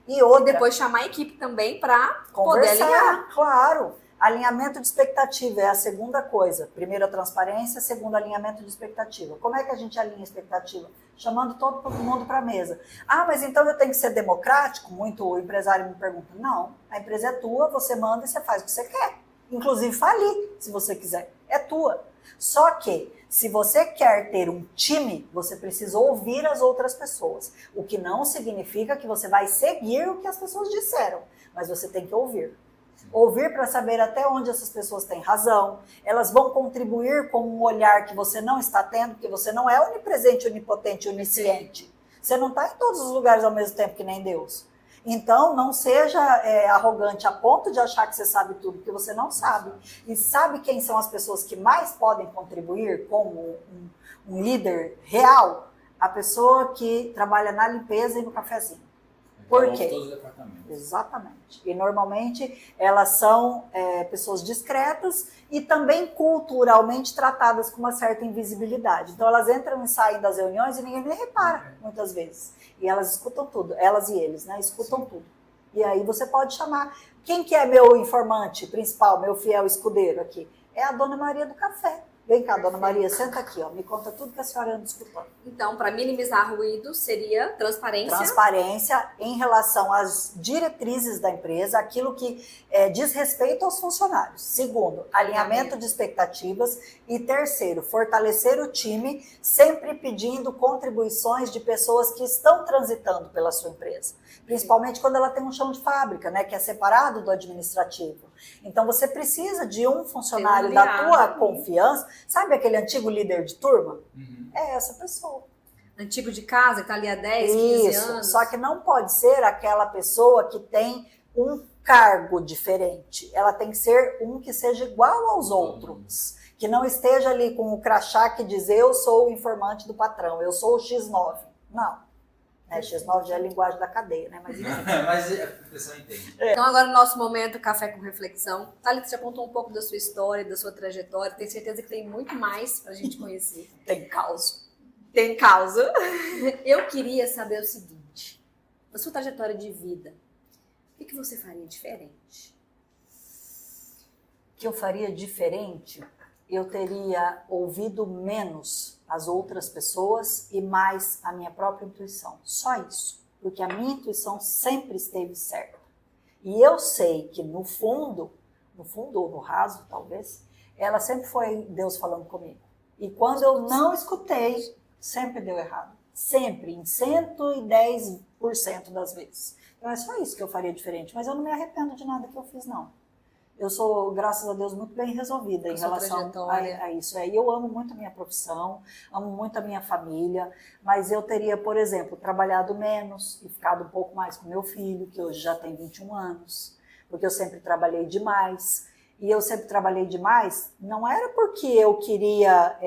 E outra, depois chamar a equipe também para poder alinhar. Claro. Alinhamento de expectativa é a segunda coisa. Primeiro, a transparência. Segundo, alinhamento de expectativa. Como é que a gente alinha a expectativa? Chamando todo mundo para a mesa. Ah, mas então eu tenho que ser democrático? Muito o empresário me pergunta. Não, a empresa é tua, você manda e você faz o que você quer. Inclusive falir, se você quiser. É tua. Só que, se você quer ter um time, você precisa ouvir as outras pessoas. O que não significa que você vai seguir o que as pessoas disseram, mas você tem que ouvir. Ouvir para saber até onde essas pessoas têm razão. Elas vão contribuir com um olhar que você não está tendo, porque você não é onipresente, onipotente, onisciente. Você não está em todos os lugares ao mesmo tempo que nem Deus. Então, não seja arrogante a ponto de achar que você sabe tudo, porque você não sabe. E sabe quem são as pessoas que mais podem contribuir como um líder real? A pessoa que trabalha na limpeza e no cafezinho. Por quê? Todos os departamentos. Exatamente. E normalmente elas são pessoas discretas e também culturalmente tratadas com uma certa invisibilidade. Então elas entram e saem das reuniões e ninguém nem repara, muitas vezes. E elas escutam tudo, elas e eles, né? Escutam tudo. E aí você pode chamar. Quem que é meu informante principal, meu fiel escudeiro aqui? É a Dona Maria do Café. Vem cá, Dona Maria, senta aqui, ó, me conta tudo que a senhora anda escutando. Então, para minimizar ruído, seria transparência. Transparência em relação às diretrizes da empresa, aquilo que diz respeito aos funcionários. Segundo, alinhamento de expectativas. E terceiro, fortalecer o time, sempre pedindo contribuições de pessoas que estão transitando pela sua empresa. Principalmente quando ela tem um chão de fábrica, né, que é separado do administrativo. Então, você precisa de um funcionário da tua confiança. Sabe aquele antigo líder de turma? Uhum. É essa pessoa. Antigo de casa, que está ali há 10, 15 anos. Só que não pode ser aquela pessoa que tem um cargo diferente. Ela tem que ser um que seja igual aos outros. Que não esteja ali com o crachá que diz eu sou o informante do patrão, eu sou o X9. Não. X9 já é a linguagem da cadeia, né? Mas Mas a pessoa entende. Então agora no nosso momento, Café com Reflexão. Thalita, você já contou um pouco da sua história, da sua trajetória. Tenho certeza que tem muito mais pra gente conhecer. Tem causa. Tem causa. Eu queria saber o seguinte. Na sua trajetória de vida, o que você faria diferente? O que eu faria diferente? Eu teria ouvido menos as outras pessoas e mais a minha própria intuição. Só isso. Porque a minha intuição sempre esteve certa. E eu sei que no fundo ou no raso, talvez, ela sempre foi Deus falando comigo. E quando eu não escutei, sempre deu errado. Sempre, em 110% das vezes. Então é só isso que eu faria diferente. Mas eu não me arrependo de nada que eu fiz, não. Eu sou, graças a Deus, muito bem resolvida em relação a isso. E eu amo muito a minha profissão, amo muito a minha família, mas eu teria, por exemplo, trabalhado menos e ficado um pouco mais com meu filho, que hoje já tem 21 anos, porque eu sempre trabalhei demais. E eu sempre trabalhei demais, não era porque eu queria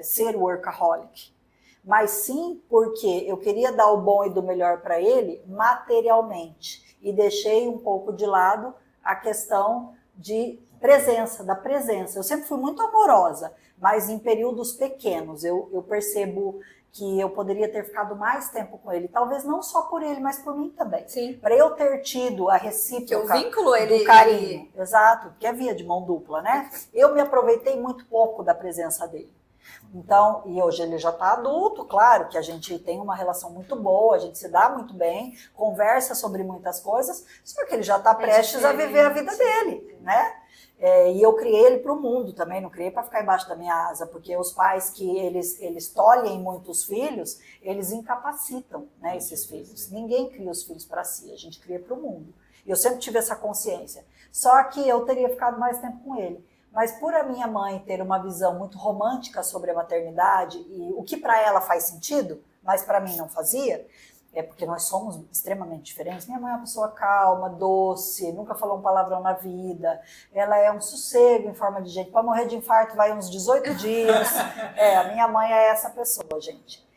ser workaholic, mas sim porque eu queria dar o bom e do melhor para ele materialmente. E deixei um pouco de lado a questão da presença. Eu sempre fui muito amorosa, mas em períodos pequenos. Eu percebo que eu poderia ter ficado mais tempo com ele. Talvez não só por ele, mas por mim também. Para eu ter tido a recíproca do carinho. Exato, porque é via de mão dupla, né? Eu me aproveitei muito pouco da presença dele. Então, e hoje ele já está adulto, claro que a gente tem uma relação muito boa, a gente se dá muito bem, conversa sobre muitas coisas, só que ele já está prestes a viver a vida dele, né? E eu criei ele para o mundo também, não criei para ficar embaixo da minha asa, porque os pais que eles tolhem muitos filhos, eles incapacitam, né, esses filhos. Ninguém cria os filhos para si, a gente cria para o mundo. E eu sempre tive essa consciência. Só que eu teria ficado mais tempo com ele. Mas por a minha mãe ter uma visão muito romântica sobre a maternidade, e o que para ela faz sentido, mas para mim não fazia, é porque nós somos extremamente diferentes. Minha mãe é uma pessoa calma, doce, nunca falou um palavrão na vida, ela é um sossego em forma de gente. Para morrer de infarto vai uns 18 dias. A minha mãe é essa pessoa, gente.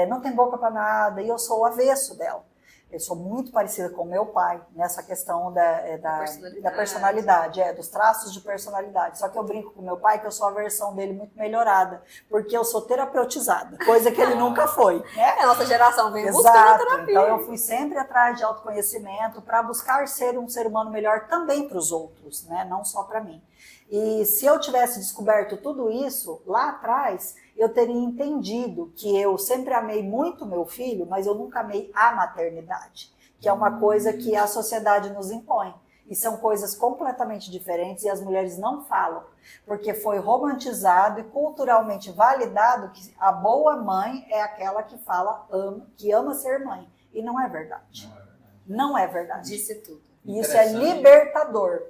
Não tem boca para nada, e eu sou o avesso dela. Eu sou muito parecida com meu pai nessa questão da personalidade, dos traços de personalidade. Só que eu brinco com meu pai que eu sou a versão dele muito melhorada, porque eu sou terapeutizada, coisa que ele nunca foi. Né? A nossa geração vem buscando terapia. Então eu fui sempre atrás de autoconhecimento para buscar ser um ser humano melhor também para os outros, né? Não só para mim. E se eu tivesse descoberto tudo isso lá atrás, eu teria entendido que eu sempre amei muito meu filho, mas eu nunca amei a maternidade, que é uma coisa que a sociedade nos impõe. E são coisas completamente diferentes e as mulheres não falam, porque foi romantizado e culturalmente validado que a boa mãe é aquela que que ama ser mãe. E não é verdade. Não é verdade. Disse tudo. E isso é libertador.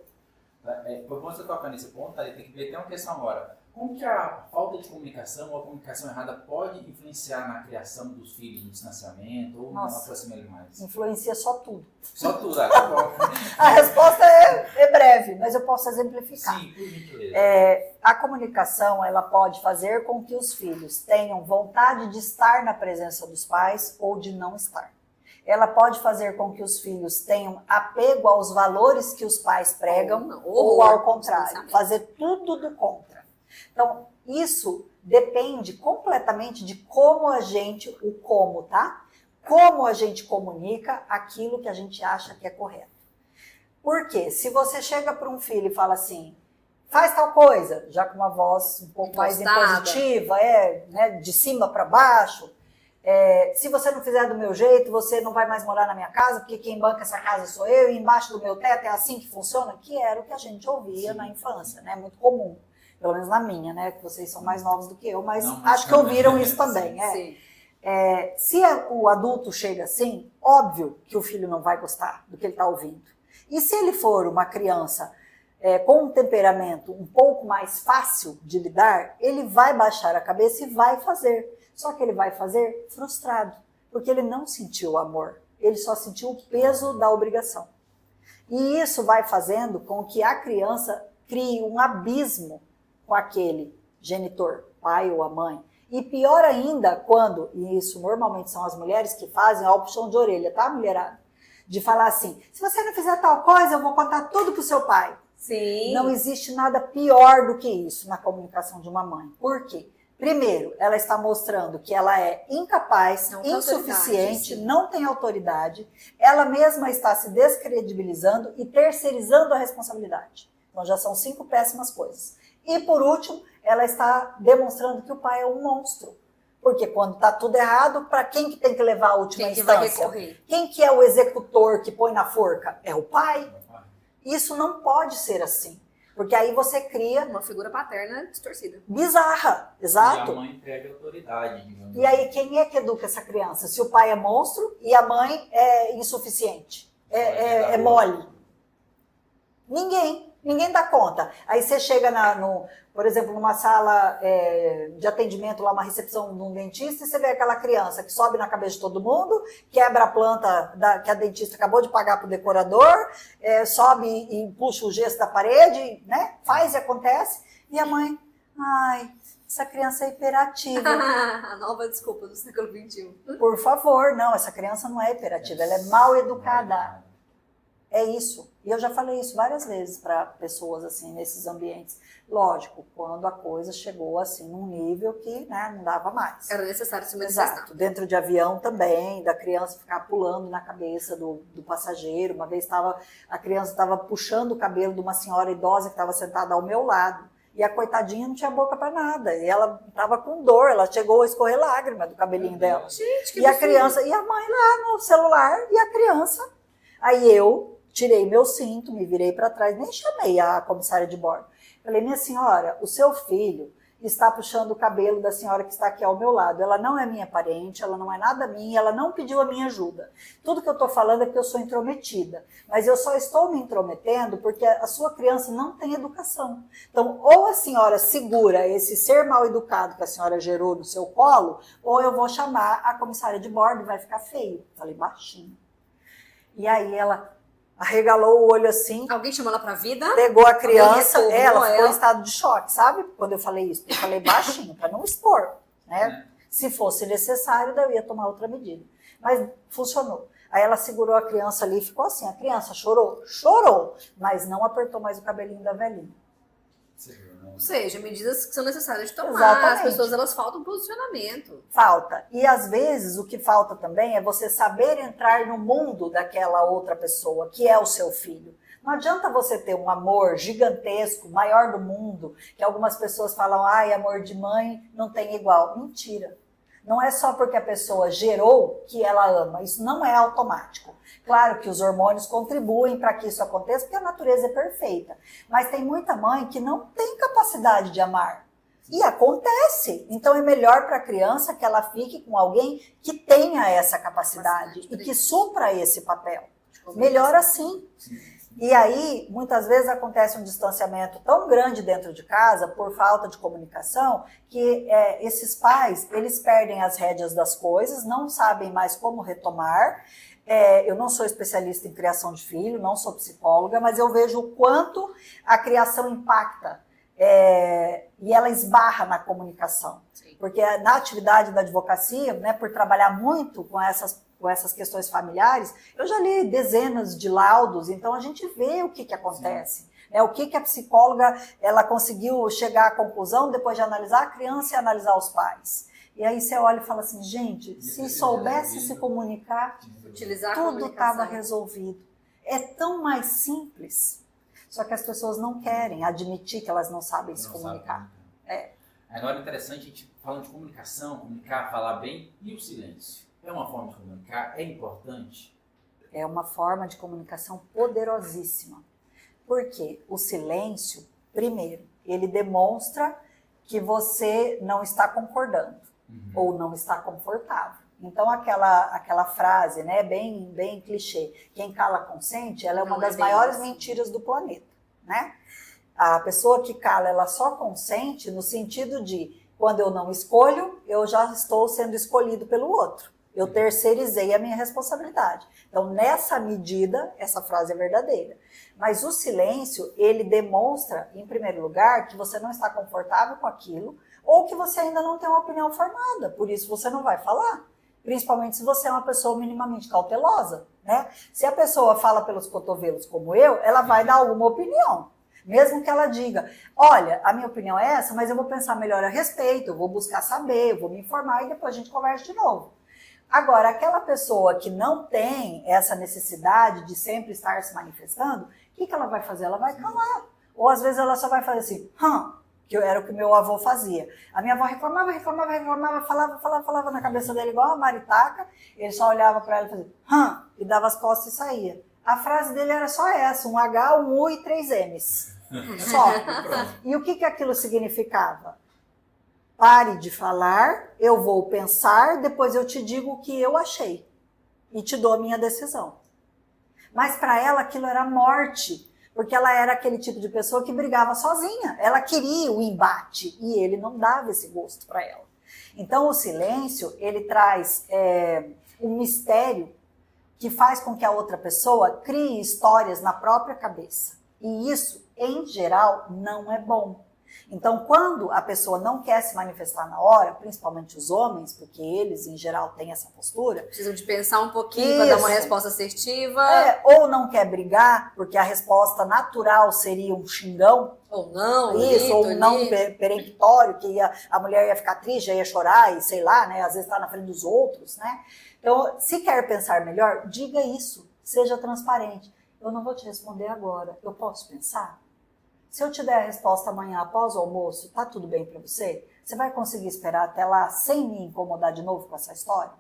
Por você tocar nesse ponto, tem que ver até uma questão agora. Como que a falta de comunicação ou a comunicação errada pode influenciar na criação dos filhos, no distanciamento ou na aproximação mais? Influencia só tudo. Só tudo, tá bom. A resposta é breve, mas eu posso exemplificar. Sim, por gentileza. A comunicação, ela pode fazer com que os filhos tenham vontade de estar na presença dos pais ou de não estar. Ela pode fazer com que os filhos tenham apego aos valores que os pais pregam ou ao contrário, fazer tudo do contra. Então, isso depende completamente de como como a gente comunica aquilo que a gente acha que é correto. Por quê? Se você chega para um filho e fala assim, faz tal coisa, já com uma voz um pouco mais impositiva, né, de cima para baixo, se você não fizer do meu jeito, você não vai mais morar na minha casa, porque quem banca essa casa sou eu, e embaixo do meu teto é assim que funciona, que era o que a gente ouvia na infância, né? Muito comum. Pelo menos na minha, né? Que vocês são mais novos do que eu, mas acho que ouviram isso também. Se o adulto chega assim, óbvio que o filho não vai gostar do que ele está ouvindo. E se ele for uma criança com um temperamento um pouco mais fácil de lidar, ele vai baixar a cabeça e vai fazer. Só que ele vai fazer frustrado, porque ele não sentiu o amor, ele só sentiu o peso da obrigação. E isso vai fazendo com que a criança crie um abismo com aquele genitor, pai ou a mãe. E pior ainda quando, e isso normalmente são as mulheres que fazem, ó, puxão de orelha, tá, mulherada? De falar assim, se você não fizer tal coisa, eu vou contar tudo pro seu pai. Sim. Não existe nada pior do que isso na comunicação de uma mãe. Por quê? Primeiro, ela está mostrando que ela é incapaz, insuficiente, não tem autoridade, ela mesma está se descredibilizando e terceirizando a responsabilidade. Então já são 5 péssimas coisas. E por último, ela está demonstrando que o pai é um monstro. Porque quando está tudo errado, para quem que tem que levar a última instância? Quem que é o executor que põe na forca? É o pai. Isso não pode ser assim. Porque aí você cria... uma figura paterna distorcida. Bizarra, exato. E a mãe perde autoridade. E aí quem é que educa essa criança? Se o pai é monstro e a mãe é insuficiente, é mole. Ninguém. Ninguém dá conta. Aí você chega por exemplo, numa sala de atendimento, lá uma recepção de um dentista, e você vê aquela criança que sobe na cabeça de todo mundo, quebra a planta que a dentista acabou de pagar para o decorador, sobe e puxa o gesso da parede, né? Faz e acontece. E a mãe, ai, essa criança é hiperativa. A nova desculpa do século XXI. Por favor, não, essa criança não é hiperativa, ela é mal educada. É isso. E eu já falei isso várias vezes para pessoas assim, nesses ambientes. Lógico, quando a coisa chegou assim num nível que, né, não dava mais. Era necessário se manifestar. Exato. Dentro de avião também, da criança ficar pulando na cabeça do passageiro. Uma vez a criança estava puxando o cabelo de uma senhora idosa que estava sentada ao meu lado. E a coitadinha não tinha boca para nada. E ela estava com dor, ela chegou a escorrer lágrima do cabelinho dela. Gente, que e a criança, e a mãe lá no celular, e a criança. Aí eu tirei meu cinto, me virei para trás, nem chamei a comissária de bordo. Falei, minha senhora, o seu filho está puxando o cabelo da senhora que está aqui ao meu lado. Ela não é minha parente, ela não é nada minha, ela não pediu a minha ajuda. Tudo que eu estou falando é que eu sou intrometida. Mas eu só estou me intrometendo porque a sua criança não tem educação. Então, ou a senhora segura esse ser mal educado que a senhora gerou no seu colo, ou eu vou chamar a comissária de bordo e vai ficar feio. Falei, baixinho. E aí ela arregalou o olho assim. Alguém chamou ela pra vida? Pegou a criança, ela ficou ela. em estado de choque, sabe? Quando eu falei isso. Eu falei baixinho, para não expor, né? Se fosse necessário, eu ia tomar outra medida. Mas funcionou. Aí ela segurou a criança ali e ficou assim. A criança chorou? Chorou, mas não apertou mais o cabelinho da velhinha. Ou seja, medidas que são necessárias de tomar. Exatamente. As pessoas, elas faltam posicionamento. Falta. E às vezes o que falta também é você saber entrar no mundo daquela outra pessoa, que é o seu filho. Não adianta você ter um amor gigantesco, maior do mundo, que algumas pessoas falam, ai, amor de mãe não tem igual. Mentira. Não é só porque a pessoa gerou que ela ama. Isso não é automático. Claro que os hormônios contribuem para que isso aconteça, porque a natureza é perfeita. Mas tem muita mãe que não tem capacidade de amar. E acontece. Então é melhor para a criança que ela fique com alguém que tenha essa capacidade e que supra esse papel. Melhor assim. E aí, muitas vezes acontece um distanciamento tão grande dentro de casa, por falta de comunicação, que esses pais, eles perdem as rédeas das coisas, não sabem mais como retomar. Eu não sou especialista em criação de filho, não sou psicóloga, mas eu vejo o quanto a criação impacta e ela esbarra na comunicação. Sim. Porque na atividade da advocacia, né, por trabalhar muito com essas questões familiares, eu já li dezenas de laudos, então a gente vê o que acontece. Né, o que a psicóloga ela conseguiu chegar à conclusão depois de analisar a criança e analisar os pais. E aí você olha e fala assim, gente, se soubesse se comunicar, tudo estava resolvido. É tão mais simples, só que as pessoas não querem admitir que elas não sabem se comunicar. Agora é interessante a gente falando de comunicação, comunicar, falar bem, e o silêncio. É uma forma de comunicar? É importante? É uma forma de comunicação poderosíssima. Porque o silêncio, primeiro, ele demonstra que você não está concordando ou não está confortável. Então aquela frase, né, bem clichê, quem cala consente, ela é uma das maiores mentiras do planeta, né? A pessoa que cala, ela só consente no sentido de, quando eu não escolho, eu já estou sendo escolhido pelo outro. Eu terceirizei a minha responsabilidade. Então, nessa medida, essa frase é verdadeira. Mas o silêncio, ele demonstra, em primeiro lugar, que você não está confortável com aquilo, ou que você ainda não tem uma opinião formada, por isso você não vai falar. Principalmente se você é uma pessoa minimamente cautelosa, né? Se a pessoa fala pelos cotovelos como eu, ela vai dar alguma opinião. Mesmo que ela diga, olha, a minha opinião é essa, mas eu vou pensar melhor a respeito, eu vou buscar saber, eu vou me informar e depois a gente conversa de novo. Agora, aquela pessoa que não tem essa necessidade de sempre estar se manifestando, o que ela vai fazer? Ela vai calar. Ou às vezes ela só vai fazer assim, que era o que meu avô fazia. A minha avó reclamava, falava na cabeça dele igual a maritaca, ele só olhava para ela e fazia, e dava as costas e saía. A frase dele era só essa, um H, um U e 3 M's. Só. E o que aquilo significava? Pare de falar, eu vou pensar, depois eu te digo o que eu achei. E te dou a minha decisão. Mas para ela aquilo era morte. Porque ela era aquele tipo de pessoa que brigava sozinha. Ela queria o embate e ele não dava esse gosto para ela. Então, o silêncio, ele traz um mistério que faz com que a outra pessoa crie histórias na própria cabeça. E isso, em geral, não é bom. Então, quando a pessoa não quer se manifestar na hora, principalmente os homens, porque eles, em geral, têm essa postura... Precisam de pensar um pouquinho para dar uma resposta assertiva. Ou não quer brigar, porque a resposta natural seria um xingão. Ou não. Isso, ou um não peremptório, que a mulher ia ficar triste, ia chorar, e sei lá, né? Às vezes está na frente dos outros, né? Então, se quer pensar melhor, diga isso. Seja transparente. Eu não vou te responder agora. Eu posso pensar? Se eu te der a resposta amanhã após o almoço, tá tudo bem para você? Você vai conseguir esperar até lá sem me incomodar de novo com essa história?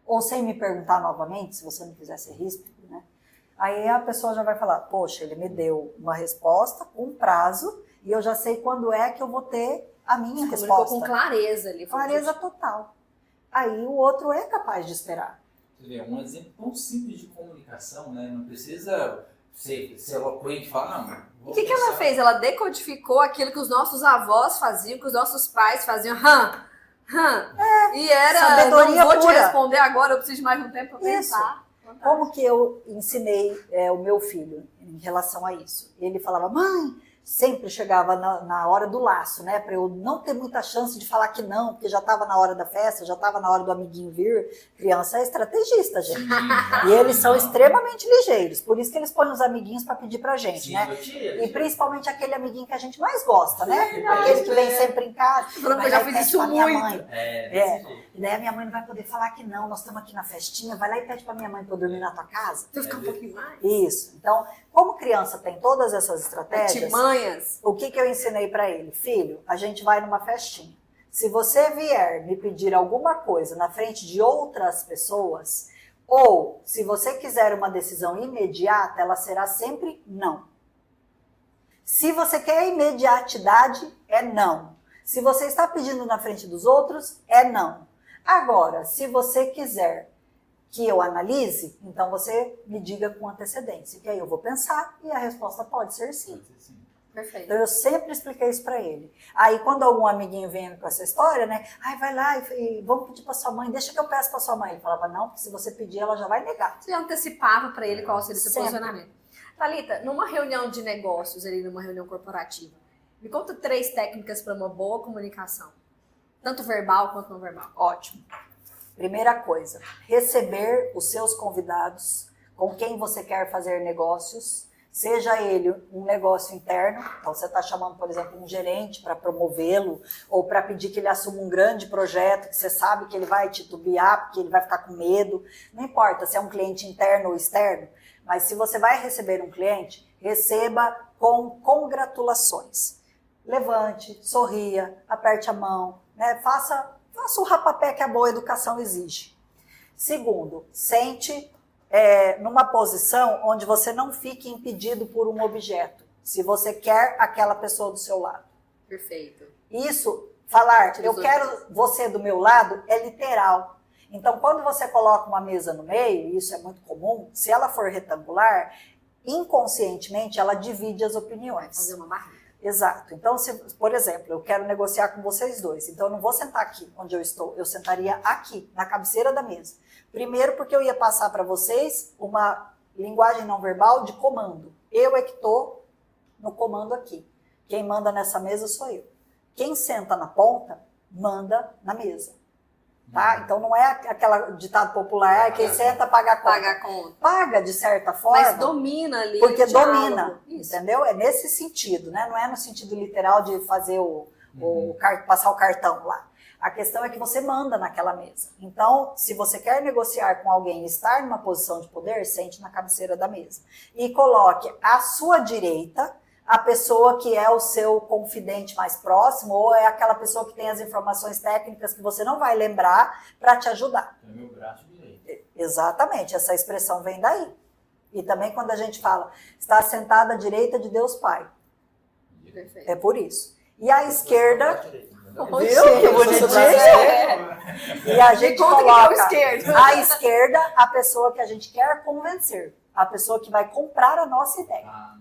Ou sem me perguntar novamente, se você não quiser ser ríspido, né? Aí a pessoa já vai falar, poxa, ele me deu uma resposta com um prazo e eu já sei quando é que eu vou ter a minha resposta. Com clareza ali. Clareza total. Aí o outro é capaz de esperar. Você vê, um exemplo tão simples de comunicação, né? Não precisa ser eloquente e falar, não. O que ela fez? Ela decodificou aquilo que os nossos avós faziam, que os nossos pais faziam. E era, sabedoria não vou pura. te responder agora, eu preciso de mais um tempo para pensar. Como que eu ensinei o meu filho em relação a isso? Ele falava, mãe, sempre chegava na hora do laço, né? Para eu não ter muita chance de falar que não, porque já estava na hora da festa, já estava na hora do amiguinho vir. Criança é estrategista, gente. E eles são extremamente ligeiros, por isso que eles põem os amiguinhos para pedir pra gente, né? E principalmente aquele amiguinho que a gente mais gosta, né? Aquele que vem sempre em casa. Eu já fiz isso muito. E daí a minha mãe não vai poder falar que não, nós estamos aqui na festinha, vai lá e pede pra minha mãe pra eu dormir na tua casa. Vai ficar um pouquinho mais. Isso. Então, como criança tem todas essas estratégias, manhas. O que eu ensinei pra ele? Filho, a gente vai numa festinha. Se você vier me pedir alguma coisa na frente de outras pessoas, ou se você quiser uma decisão imediata, ela será sempre não. Se você quer imediatidade, é não. Se você está pedindo na frente dos outros, é não. Agora, se você quiser que eu analise, então você me diga com antecedência, que aí eu vou pensar e a resposta pode ser sim. Perfeito. Então eu sempre expliquei isso para ele. Aí quando algum amiguinho vem com essa história, né? Ai, vai lá e vamos pedir para sua mãe, deixa que eu peço para sua mãe. Ele falava, não, porque se você pedir, ela já vai negar. Você antecipava para ele qual seria o seu Sempre. posicionamento. Thalita, numa reunião de negócios, ali numa reunião corporativa, me conta 3 técnicas para uma boa comunicação. Tanto verbal quanto não verbal. Ótimo. Primeira coisa, receber os seus convidados com quem você quer fazer negócios, seja ele um negócio interno, então você está chamando, por exemplo, um gerente para promovê-lo, ou para pedir que ele assuma um grande projeto, que você sabe que ele vai titubear, porque ele vai ficar com medo, não importa se é um cliente interno ou externo, mas se você vai receber um cliente, receba com congratulações. Levante, sorria, aperte a mão, né? Faça o rapapé que a boa educação exige. Segundo, sente numa posição onde você não fique impedido por um objeto, se você quer aquela pessoa do seu lado. Perfeito. Isso, falar, eu quero você do meu lado, é literal. Então, quando você coloca uma mesa no meio, e isso é muito comum, se ela for retangular, inconscientemente ela divide as opiniões. Fazer uma barriga. Exato. Então, se, por exemplo, eu quero negociar com vocês dois, então eu não vou sentar aqui onde eu estou, eu sentaria aqui, na cabeceira da mesa. Primeiro porque eu ia passar para vocês uma linguagem não verbal de comando. Eu é que estou no comando aqui. Quem manda nessa mesa sou eu. Quem senta na ponta, manda na mesa. Tá? Então não é aquela ditado popular, quem senta paga a conta. Paga a conta. Paga de certa forma. Mas domina ali. Porque o diálogo. domina, entendeu? É nesse sentido, né? Não é no sentido literal de fazer passar o cartão lá. A questão é que você manda naquela mesa. Então, se você quer negociar com alguém e estar numa posição de poder, sente na cabeceira da mesa. E coloque à sua direita a pessoa que é o seu confidente mais próximo, ou é aquela pessoa que tem as informações técnicas que você não vai lembrar para te ajudar. É meu braço direito. Exatamente, essa expressão vem daí. E também quando a gente fala, está sentada à direita de Deus Pai. Perfeito. É por isso. E à esquerda, Oxe, viu que bonitinho? E a gente coloca à esquerda a pessoa que a gente quer convencer, a pessoa que vai comprar a nossa ideia.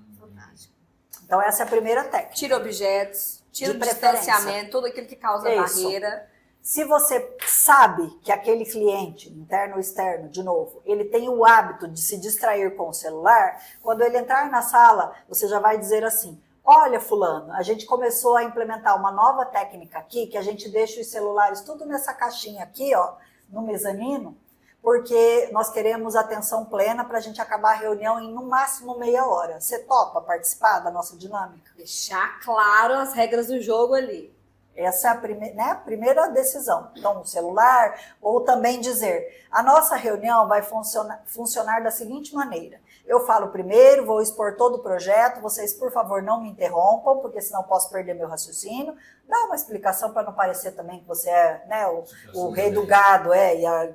Então, essa é a primeira técnica. Tira objetos, tira De o preferência. distanciamento, tudo aquilo que causa Isso. barreira. Se você sabe que aquele cliente, interno ou externo, de novo, ele tem o hábito de se distrair com o celular, quando ele entrar na sala, você já vai dizer assim: olha, fulano, a gente começou a implementar uma nova técnica aqui, que a gente deixa os celulares tudo nessa caixinha aqui, ó, no mezanino, porque nós queremos atenção plena para a gente acabar a reunião em no máximo meia hora. Você topa participar da nossa dinâmica? Deixar claro as regras do jogo ali. Essa é a primeira decisão. Então, o celular, ou também dizer, a nossa reunião vai funcionar da seguinte maneira. Eu falo primeiro, vou expor todo o projeto, vocês, por favor, não me interrompam, porque senão posso perder meu raciocínio. Dá uma explicação para não parecer também que você é, né, o rei do gado,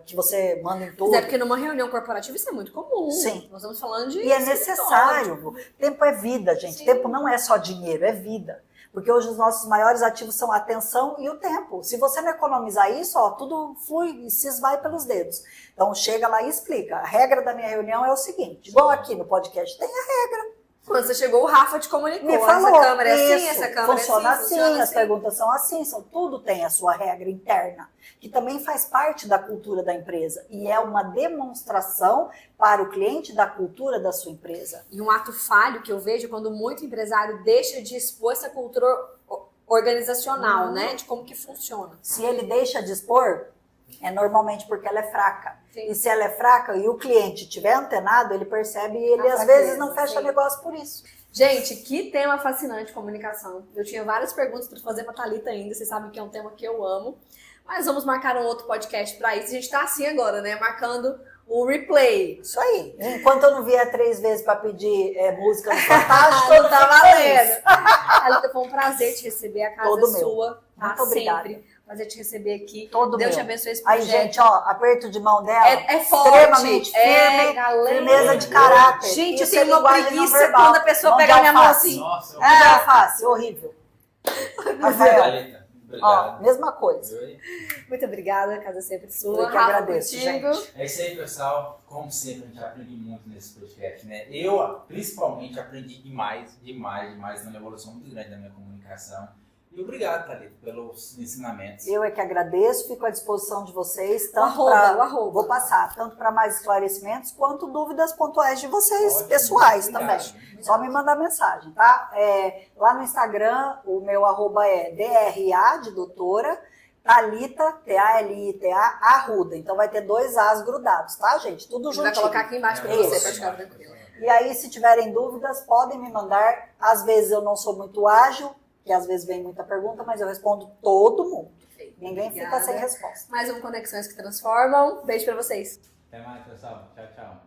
que você manda em tudo. Mas é porque numa reunião corporativa isso é muito comum. Sim. Nós estamos falando de... E é necessário. Tempo é vida, gente. Sim. Tempo não é só dinheiro, é vida. Porque hoje os nossos maiores ativos são a atenção e o tempo. Se você não economizar isso, ó, tudo flui e se esvai pelos dedos. Então chega lá e explica. A regra da minha reunião é o seguinte, igual aqui no podcast, tem a regra. Quando você chegou, o Rafa te comunicou. Me falou, essa câmera é assim, isso, essa câmera funciona é assim, assim, as perguntas são assim, tudo tem a sua regra interna, que também faz parte da cultura da empresa e é uma demonstração para o cliente da cultura da sua empresa. E um ato falho que eu vejo quando muito empresário deixa de expor essa cultura organizacional, né? De como que funciona. Se ele deixa de expor, é normalmente porque ela é fraca. Sim. E se ela é fraca e o cliente estiver antenado, ele percebe e ele A às fraqueza, vezes não fecha sim. negócio por isso. Gente, que tema fascinante, comunicação. Eu tinha várias perguntas para fazer para a Thalita ainda, vocês sabem que é um tema que eu amo. Mas vamos marcar um outro podcast para isso. A gente tá assim agora, né? Marcando o replay. Isso aí. Enquanto eu não vier 3 vezes para pedir música no Fantástico, Não tá valendo. Thalita, foi um prazer te receber. A casa Todo é meu. sua. Tá? Muito obrigada. Sempre. Prazer te receber aqui. Todo Deus meu. te abençoe esse Aí, projeto. gente, ó, aperto de mão dela. É forte. Extremamente firme, galera. firmeza de caráter. Gente, eu Isso tenho é uma linguagem não preguiça verbal. quando a pessoa Mão de pega a minha mão alface. assim. Nossa, É alface, horrível. Rafael, Thalita, ó, obrigado. mesma coisa. Muito obrigada, a casa é sempre sua. Eu que Rafa, agradeço, contigo. gente. É isso aí, pessoal. Como sempre, a gente aprende muito nesse podcast, né? Eu, principalmente, aprendi demais na evolução muito grande da minha comunicação. E obrigado, Thalita, pelos ensinamentos. Eu é que agradeço, fico à disposição de vocês. O arroba. Vou passar, tanto para mais esclarecimentos, quanto dúvidas pontuais de vocês, Ótimo, pessoais obrigado. também. Só me mandar mensagem, tá? Lá no Instagram, o meu arroba é DRA, de doutora, Thalita, T-A-L-I-T-A, Arruda. Então vai ter 2 As grudados, tá, gente? Tudo A gente vai juntinho. colocar aqui embaixo para Isso. você, para ficar tranquilo. E aí, se tiverem dúvidas, podem me mandar. Às vezes eu não sou muito ágil, que às vezes vem muita pergunta, mas eu respondo todo mundo. Ninguém fica sem resposta. Mais um Conexões que Transformam. Beijo para vocês. Até mais, pessoal. Tchau, tchau.